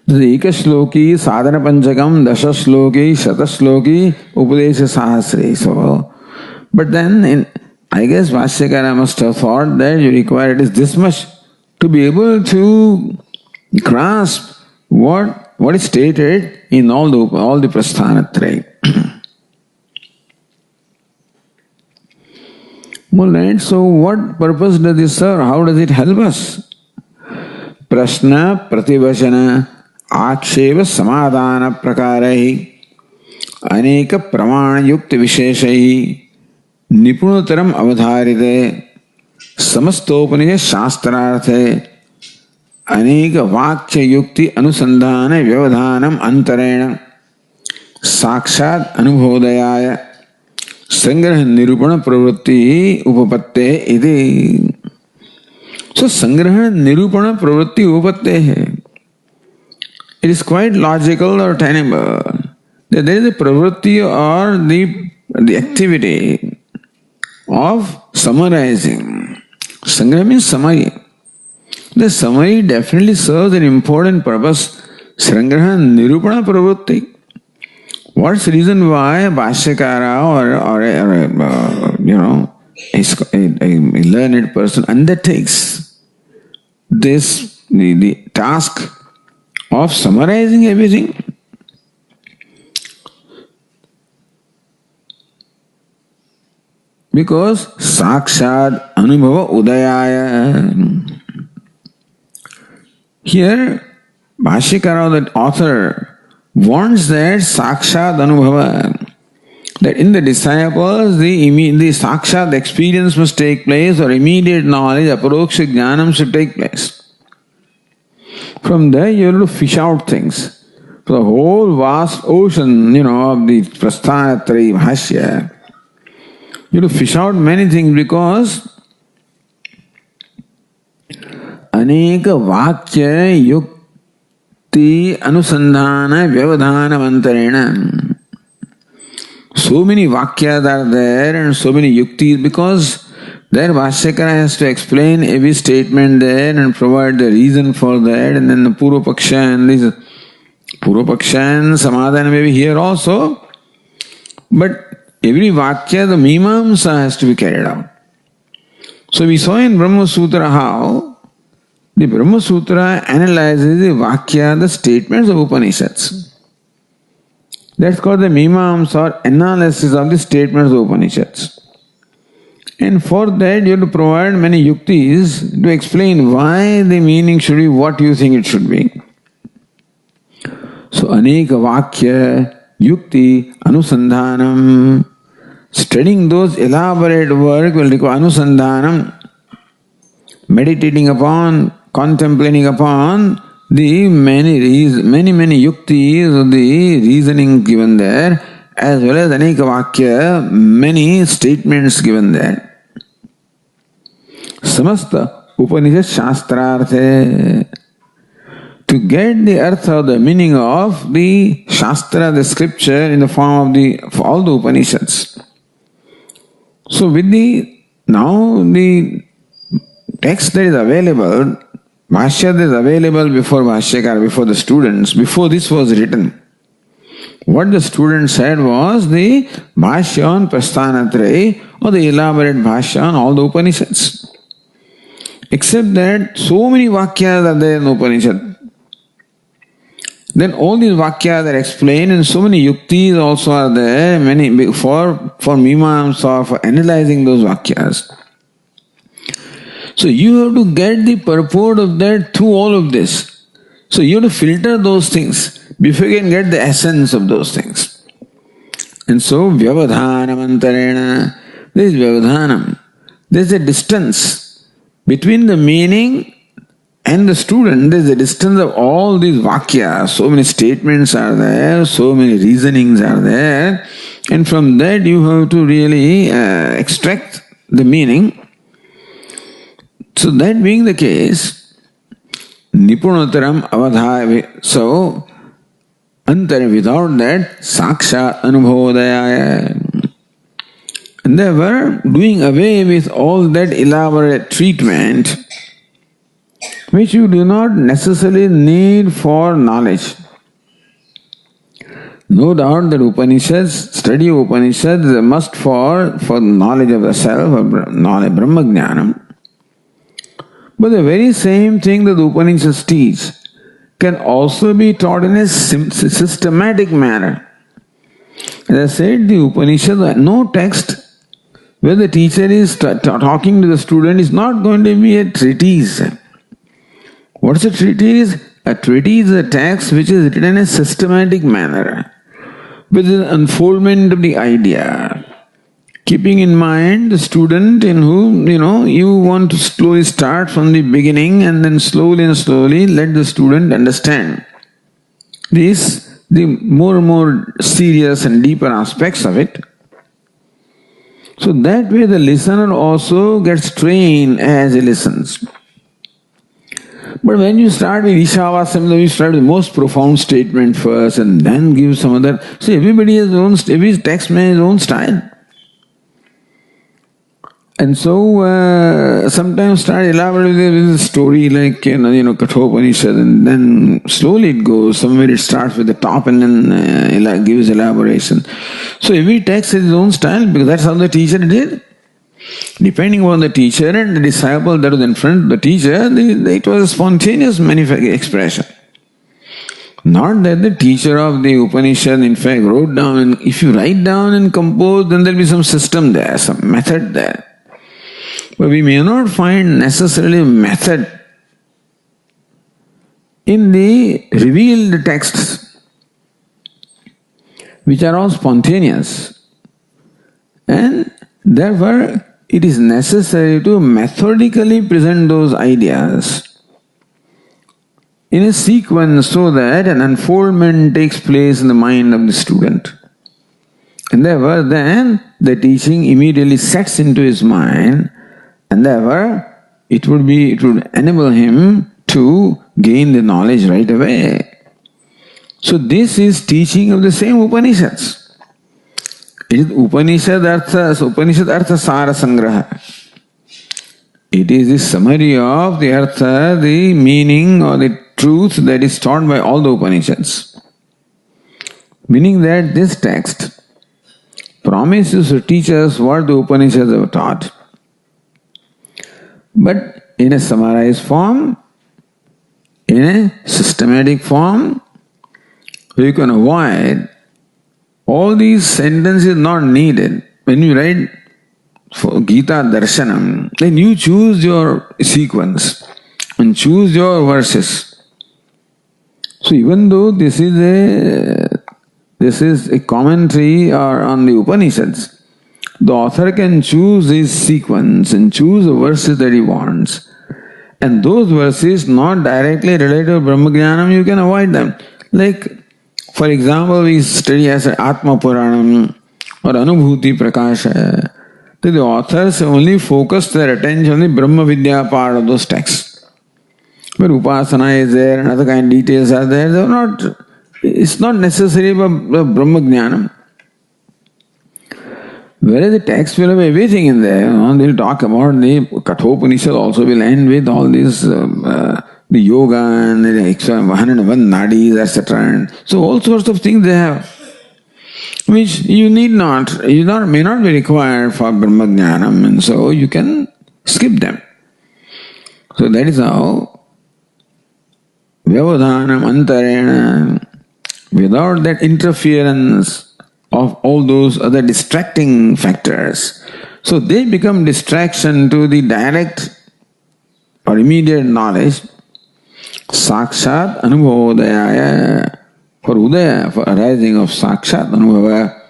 Ekashloki, Sadhana Panchakam, Dashashloki, Shatashloki, UpadeshSahasri. So, but then, I guess Bhashyakara must have thought that you require at least this much to be able to grasp what is stated in all the Prasthanatraya. Well, right, so what purpose does this serve? How does it help us? Prashna, Pratibhashana, Aksheva, Samadhana Prakarai, Aneka Pramana Yukti Visheshai, Nipunataram Avadharite, Samastopanija Shastrarthe, Aneka Vakya Yukti Anusandhana Vyavadhanam Antarena, Sakshat Anubhodayaya, Sangraha Nirupana Pravritti Upapatte iti. So Sangraha Nirupana Pravritti Upapatte. It is quite logical or tenable that there is a pravritti or the activity of summarizing. Sangraha means summary. The summary definitely serves an important purpose. Sangraha Nirupana Pravritti. What's the reason why Bhashyakara or a learned person undertakes this the task of summarizing everything? Because Sakshad Anubhava Udayaya. Here, Bhashyakara, that author, wants that Sakshat Anubhava, that in the disciples the Sakshat experience must take place, or immediate knowledge, Aparoksha Jnanam should take place. From there you have to fish out things. For the whole vast ocean, of the Prasthanatraya Bhashya, you have to fish out many things, because Aneka Vakya Yukti Anusandhana Vyavadhana Mantarena. So many Vakyas are there and so many Yuktis, because there Bhashyakara has to explain every statement there and provide the reason for that, and then the Purvapaksha and this Purvapaksha and Samadhana may be here also, but every Vakya, the Mimamsa has to be carried out. So we saw in Brahma Sutra how the Brahma Sutra analyzes the Vakya, the statements of Upanishads. That's called the Mimamsa, or analysis of the statements of Upanishads. And for that you have to provide many yuktis to explain why the meaning should be what you think it should be. So Aneka Vakya Yukti Anusandhanam. Studying those elaborate work will require Anusandhanam, meditating upon, contemplating upon the many yuktis of the reasoning given there, as well as Aneka Vakya, many statements given there. Samasta Upanishad Shastrarthe. To get the artha, the meaning of the Shastra, the scripture, in the form of all the Upanishads. So with the text that is available, Bhashya that is available before Bhashyakara, before the students, before this was written, what the students said was the Bhashya on Prasthanatraya, or the elaborate Bhashya on all the Upanishads. Except that so many Vakyas are there in the Upanishad. Then all these Vakyas are explained, and so many Yuktis also are there, many for Mimamsa, for analyzing those Vakyas. So you have to get the purport of that through all of this. So you have to filter those things before you can get the essence of those things. And so Vyavadhanamantarena, there is Vyavadhanam. There is a distance between the meaning and the student. There is a distance of all these Vakyas. So many statements are there, so many reasonings are there. And from that you have to really extract the meaning. So that being the case, Nipunataram Avadhaya, so Antara, without that, Saksha Anubhodaya. And they were doing away with all that elaborate treatment which you do not necessarily need for knowledge. No doubt that Upanishads, study of Upanishads is a must for knowledge of the self, or knowledge, Brahmajnanam. But the very same thing that the Upanishads teach can also be taught in a systematic manner. As I said, the Upanishads, no text where the teacher is talking to the student is not going to be a treatise. What's a treatise? A treatise is a text which is written in a systematic manner, with an unfoldment of the idea. Keeping in mind the student in whom, you want to slowly start from the beginning and then slowly and slowly let the student understand the more and more serious and deeper aspects of it. So that way the listener also gets trained as he listens. But when you start with Ishavasam, you start with the most profound statement first and then give some other. So everybody has every text may have his own style. And so sometimes start elaborating with a story like Kathopanishad, and then slowly it goes. Somewhere it starts with the top and then gives elaboration. So every text has its own style because that's how the teacher did. Depending on the teacher and the disciple that was in front of the teacher, it was a spontaneous expression. Not that the teacher of the Upanishad in fact wrote down, and if you write down and compose, then there will be some system there, some method there. But we may not find necessarily method in the revealed texts, which are all spontaneous. And therefore, it is necessary to methodically present those ideas in a sequence so that an unfoldment takes place in the mind of the student. And therefore, then the teaching immediately sets into his mind, and therefore it would enable him to gain the knowledge right away. So this is teaching of the same Upanishads. It is Upanishad Artha Sara Sangraha. It is the summary of the Artha, the meaning or the truth that is taught by all the Upanishads. Meaning that this text promises to teach us what the Upanishads have taught, but in a summarized form, in a systematic form, you can avoid all these sentences not needed. When you write for Gita Darshanam, then you choose your sequence and choose your verses. So even though this is a commentary or on the Upanishads, the author can choose his sequence and choose the verses that he wants. And those verses not directly related to Brahmajnanam, you can avoid them. Like, For example, we study as Atma Puranam or Anubhuti Prakasha. The authors only focus their attention on the Brahma Vidya part of those texts. But Upasana is there and other kind of details are there. They are not, it's not necessary for Brahma Jnanam. Whereas the text will have everything in there. They'll talk about the Kathopanishad also will end with all this the yoga and the 101 nadis, etc. So all sorts of things they have, which you need not, may not be required for Brahma Jnanam, and so you can skip them. So that is how Vyavadhanam Antarena, without that interference of all those other distracting factors. So they become distraction to the direct or immediate knowledge. Sakshat Anubhavodaya, for Udaya, for arising of Sakshat Anubhava,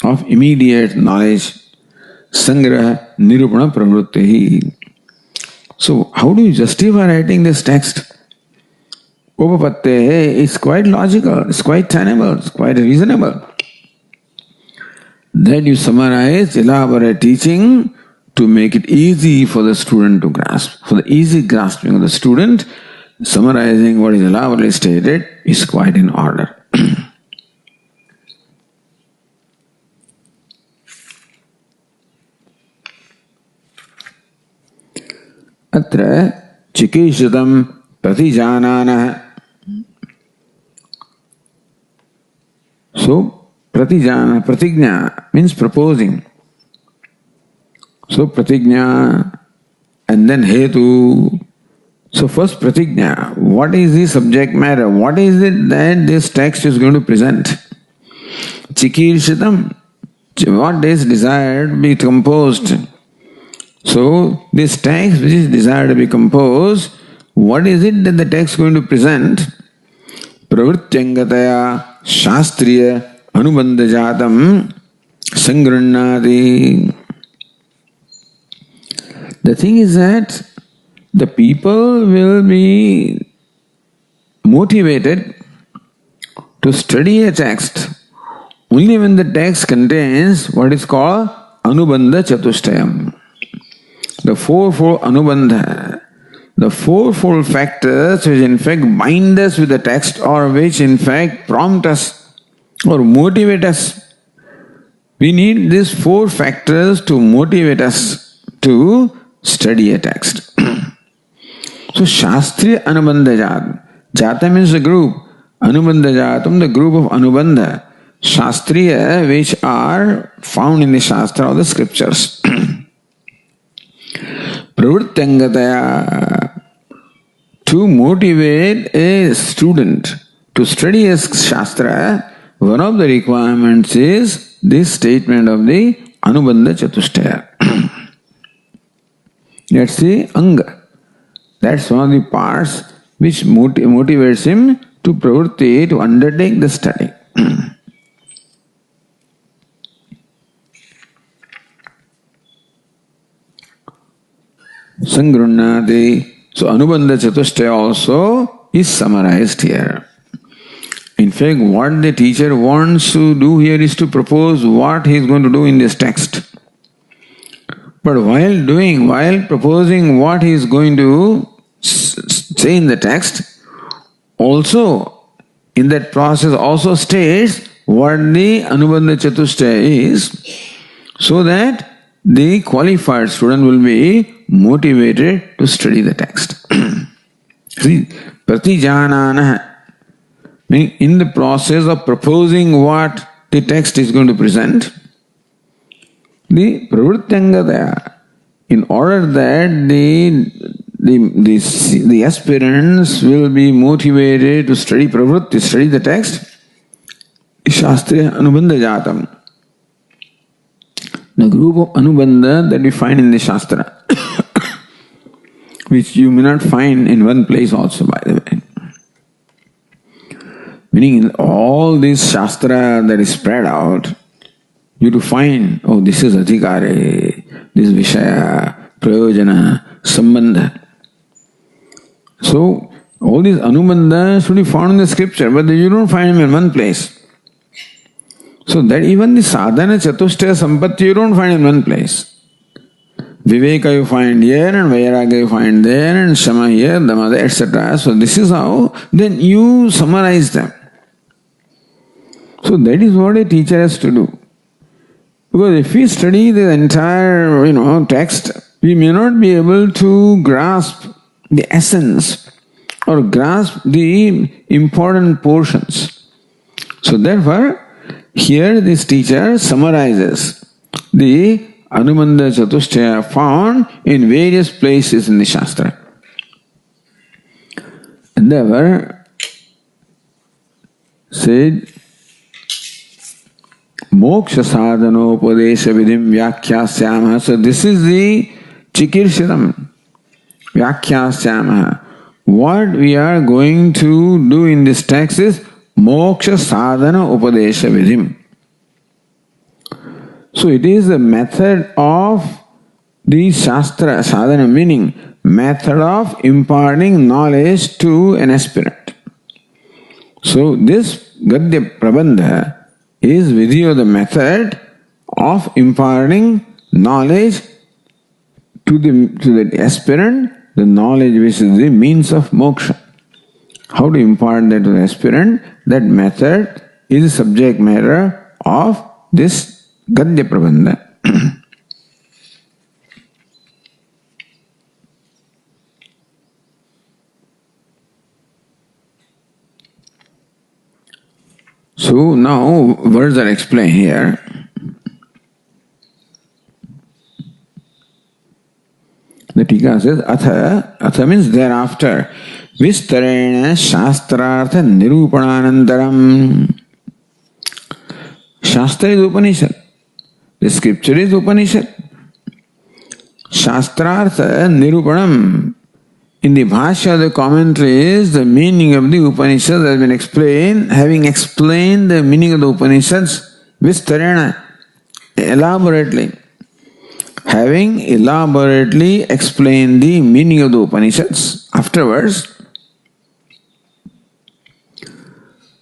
of immediate knowledge. Sangraha Nirupana Pravrutti. So how do you justify writing this text? Upapatte is quite logical, it's quite tenable, it's quite reasonable. Then you summarize elaborate teaching to make it easy for the student to grasp. For the easy grasping of the student, summarizing what is elaborately stated is quite in order. Atra chikishatam pratijanana. So, pratijana, pratigna means proposing. So, pratigna and then hetu. So, first pratigna. What is the subject matter? What is it that this text is going to present? Chikirshitam. What is desired to be composed? So, this text which is desired to be composed, what is it that the text is going to present? Pravrityangataya Shastriya Anubandhajatam Sangrunnadi. The thing is that the people will be motivated to study a text only when the text contains what is called Anubandha Chatushtayam. The fourfold Anubandha, the fourfold factors which in fact bind us with the text or which in fact prompt us or motivate us. We need these four factors to motivate us to study a text. So Shastriya Anubandha Jat. Jata means the group. Anubandha Jatam, the group of Anubandha. Shastriya, which are found in the Shastra or the scriptures. Pravrityangataya, to motivate a student to study a Shastra, one of the requirements is this statement of the Anubandha Chatushtaya. That's the Anga. That's one of the parts which motivates him to pravritti, to undertake the study. Sangrunnati. So Anubandha Chatushtaya also is summarized here. In fact, what the teacher wants to do here is to propose what he is going to do in this text. But while proposing what he is going to say in the text, also in that process also states what the Anubandha Chatushtaya is, so that the qualified student will be motivated to study the text. See, pratijanana, meaning in the process of proposing what the text is going to present, the pravrityangataya, in order that the aspirants will be motivated to study pravritti, study the text, Shastriya Anubandha Jatam, the group of Anubandha that we find in the Shastra, which you may not find in one place also, by the way. Meaning in all this Shastra that is spread out, you to find, oh, this is Adhikare, this Vishaya, Prayojana, Sambandha. So, all these Anubandha should be found in the scripture, but you don't find them in one place. So that even the sadhana chatushtaya sampatti you don't find in one place. Viveka you find here, and Vairagya you find there, and Shama here, Dama there, etc. So this is how then you summarize them. So that is what a teacher has to do. Because if we study the entire, text, we may not be able to grasp the essence or grasp the important portions. So therefore, here this teacher summarizes the Anubandha Chatushtaya found in various places in the Shastra. And therefore, said, Moksha sadhanopadesha vidhim vyakhyāsyāmah. So this is the Chikirshitam vyakhyāsyāmah. What we are going to do in this text is Moksha sadhana upadesha vidhim. So it is the method of the Shastra, sadhana meaning method of imparting knowledge to an aspirant. So this Gadya Prabandha is with you the method of imparting knowledge to the aspirant, the knowledge which is the means of moksha. How to impart that to the aspirant? That method is the subject matter of this Gadya Prabandha. So now words are explained here. The Tika says, Atha means thereafter. Vistarena Shastrartha Nirupananantaram. Shastra is Upanishad. The scripture is Upanishad. Shastrartha Nirupanam. In the Bhashya, the commentary is the meaning of the Upanishads has been explained. Having explained the meaning of the Upanishads, Vistarena, elaborately. Having elaborately explained the meaning of the Upanishads, afterwards,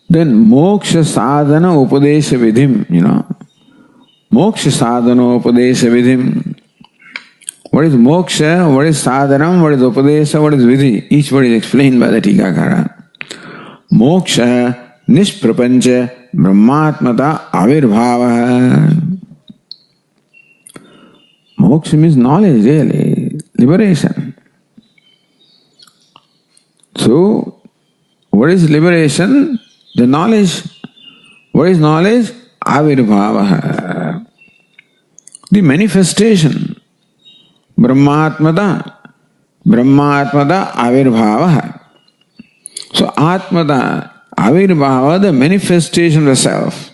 then Moksha Sadhana Upadesha Vidhim, Moksha Sadhana Upadesha Vidhim. What is moksha, what is sadhanam, what is upadesha, what is vidhi? Each word is explained by the Tikakara. Moksha nishprapancha brahmatmata avirbhava. Moksha means knowledge, really, liberation. So, what is liberation? The knowledge. What is knowledge? Avirbhava. The manifestation. Brahmatmata avirbhava. So Atmata, avirbhava, the manifestation of the self.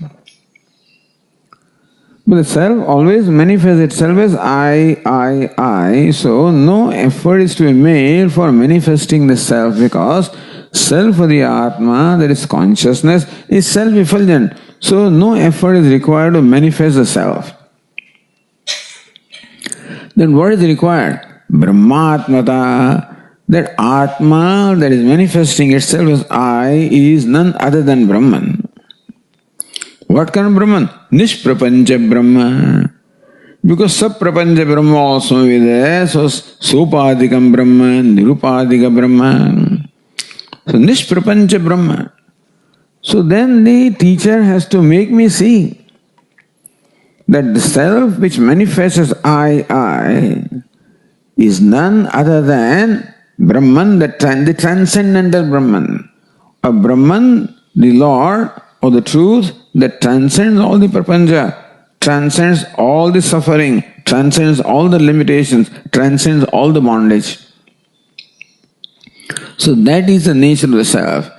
But the self always manifests itself as I. So no effort is to be made for manifesting the self, because self of the Atma, that is consciousness, is self-effulgent. So no effort is required to manifest the self. Then what is required? Brahmatmata. That Atma that is manifesting itself as I is none other than Brahman. What kind of Brahman? Nishprapancha Brahma. Because Saprapancha Brahma also will be there. So Sopadikam Brahma, Nirupadika Brahma. So Nishprapancha Brahma. So then the teacher has to make me see that the self which manifests as I is none other than Brahman, the transcendental Brahman. A Brahman, the Lord or the truth that transcends all the prapancha, transcends all the suffering, transcends all the limitations, transcends all the bondage. So that is the nature of the self.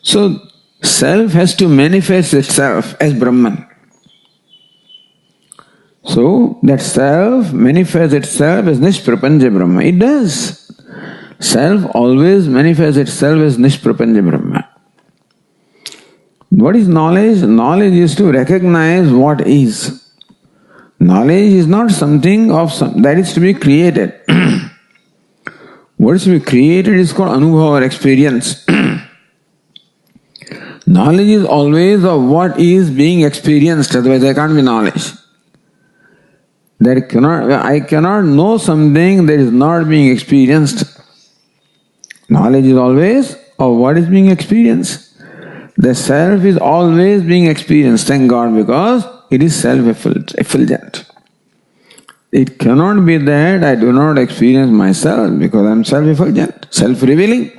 So self has to manifest itself as Brahman. So that self manifests itself as Nishprapancha Brahma. It does. Self always manifests itself as Nishprapancha Brahma. What is knowledge? Knowledge is to recognize what is. Knowledge is not something that is to be created. What is to be created is called anubhava or experience. Knowledge is always of what is being experienced, otherwise there can't be knowledge. I cannot know something that is not being experienced. Knowledge is always of what is being experienced. The self is always being experienced, thank God, because it is self-effulgent. It cannot be that I do not experience myself because I am self-effulgent, self-revealing.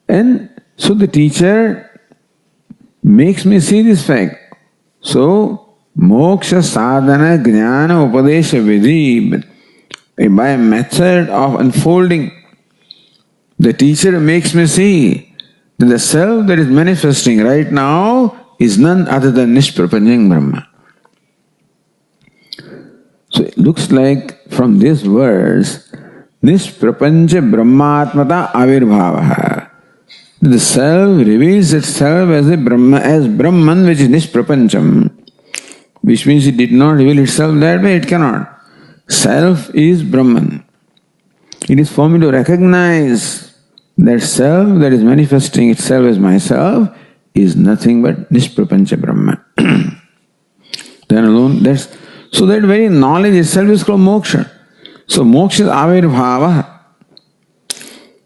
And so the teacher makes me see this fact. So, moksha sadhana jnana upadesha vidhi, by a method of unfolding, the teacher makes me see that the self that is manifesting right now is none other than Nishprapanjang Brahma. So it looks like from this verse, Nishprapanja Brahmatmata Avirbhavaha. The self reveals itself as a Brahma, as Brahman, which is Nishprapancham, which means it did not reveal itself that way, it cannot. Self is Brahman. It is for me to recognize that self that is manifesting itself as myself is nothing but Nishprapancha Brahma. Then alone, so that very knowledge itself is called moksha. So moksha is avirbhava.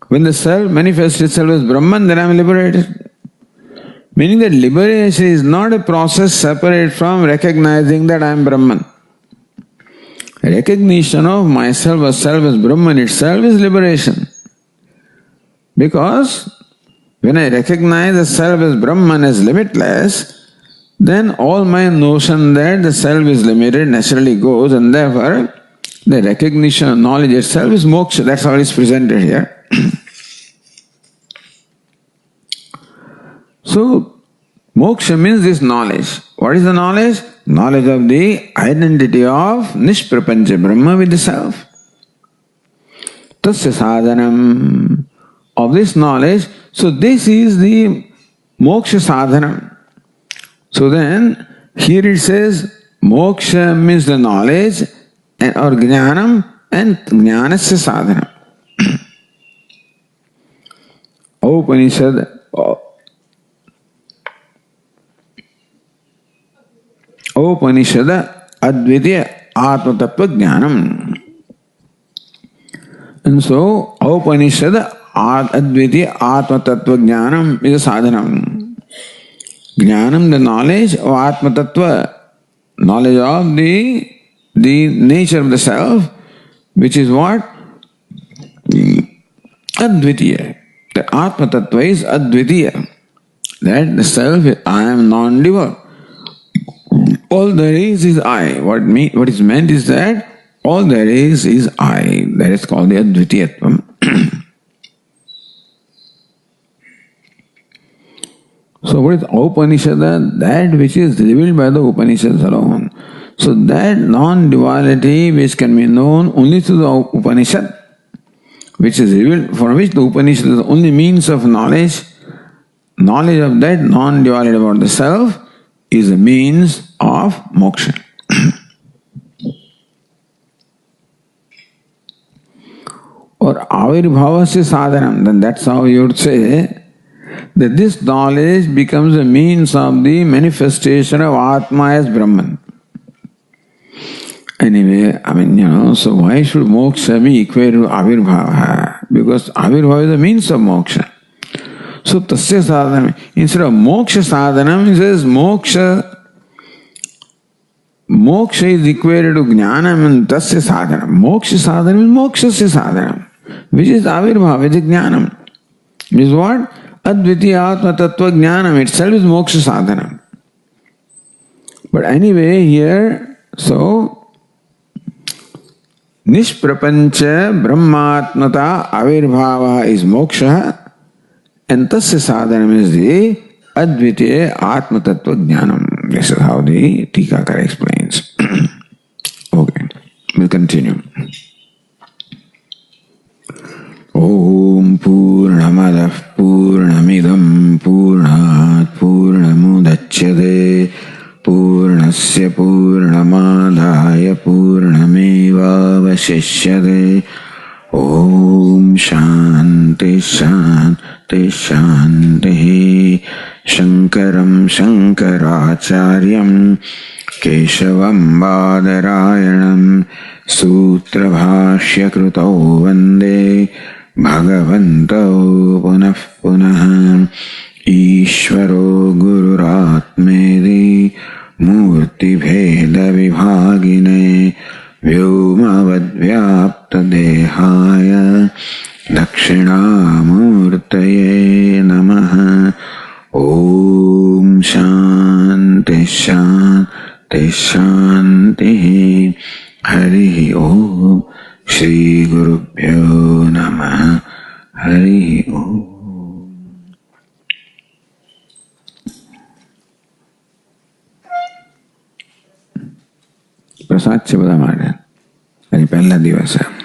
When the self manifests itself as Brahman, then I am liberated. Meaning that liberation is not a process separate from recognizing that I am Brahman. Recognition of myself as self as Brahman itself is liberation. Because when I recognize the self as Brahman as limitless, then all my notion that the self is limited naturally goes, and therefore the recognition of knowledge itself is moksha. That's how it is presented here. So, moksha means this knowledge. What is the knowledge? Knowledge of the identity of Nishprapancha Brahma with the self. Tasya sadhanam. Of this knowledge, so this is the moksha sadhanam. So then, here it says, moksha means the knowledge, or jnanam, and jnanasya sadhanam. Upanishad Advitiya Atma Tattva Jnanam. And so, Upanishad Advitiya Atma Tattva Jnanam is a sadhanam. Jnanam, the knowledge of Atma Tattva, knowledge of the nature of the self, which is what? Advitiya. The Atma Tattva is Advitiya. That the self, I am non-dual. All there is I. What is meant is that all there is I. That is called the Advitiyatvam. So what is Upanishad? That which is revealed by the Upanishads alone. So that non-duality which can be known only through the Upanishad, which is revealed, for which the Upanishad is the only means of knowledge of that non-duality about the self is a means of moksha. Or avirbhavasya sadhanam, then that's how you would say that this knowledge becomes a means of the manifestation of Atma as Brahman. Anyway, so why should moksha be equated to avirbhava? Because avirbhava is the means of moksha. So tasya sadhanam, instead of moksha sadhanam, it says moksha is equated to jnanam and tasya sadhanam. Moksha sadhanam is mokshasya sadhanam, which is avirbhava, which is jnanam. Which is what? Advitiya Atma Tattva Jnanam itself is moksha sadhanam. But anyway, here, so Nishprapancha Brahmatmata Avirbhava is moksha, and tasya sadhanam is the Advitiya Atma Tattva Jnanam. This is how the Tikakara explains. Okay, we'll continue. Om Purnamadah Purnamidam Purnat Purnamudachyate Purnasya Purnamadaya Purnameva Vashishyate Om Shanti Shanti Shanti. Shankaram Shankaracharyam Keshavam Badarayanam Sutra Bhashya Krutau Vande Bhagavanto Punah Punah. Ishvaro Gururatmedi Murti Bheda Vibhagine Vyomavadvyapta Dehaya Dakshinamurtaye Namaha. Om Shanti Shanti Shanti. Hari Om. Shri Gurubhyo Namaha. Hari Om. प्रसाद से बड़ा मारे, अरे पहला दिवस है।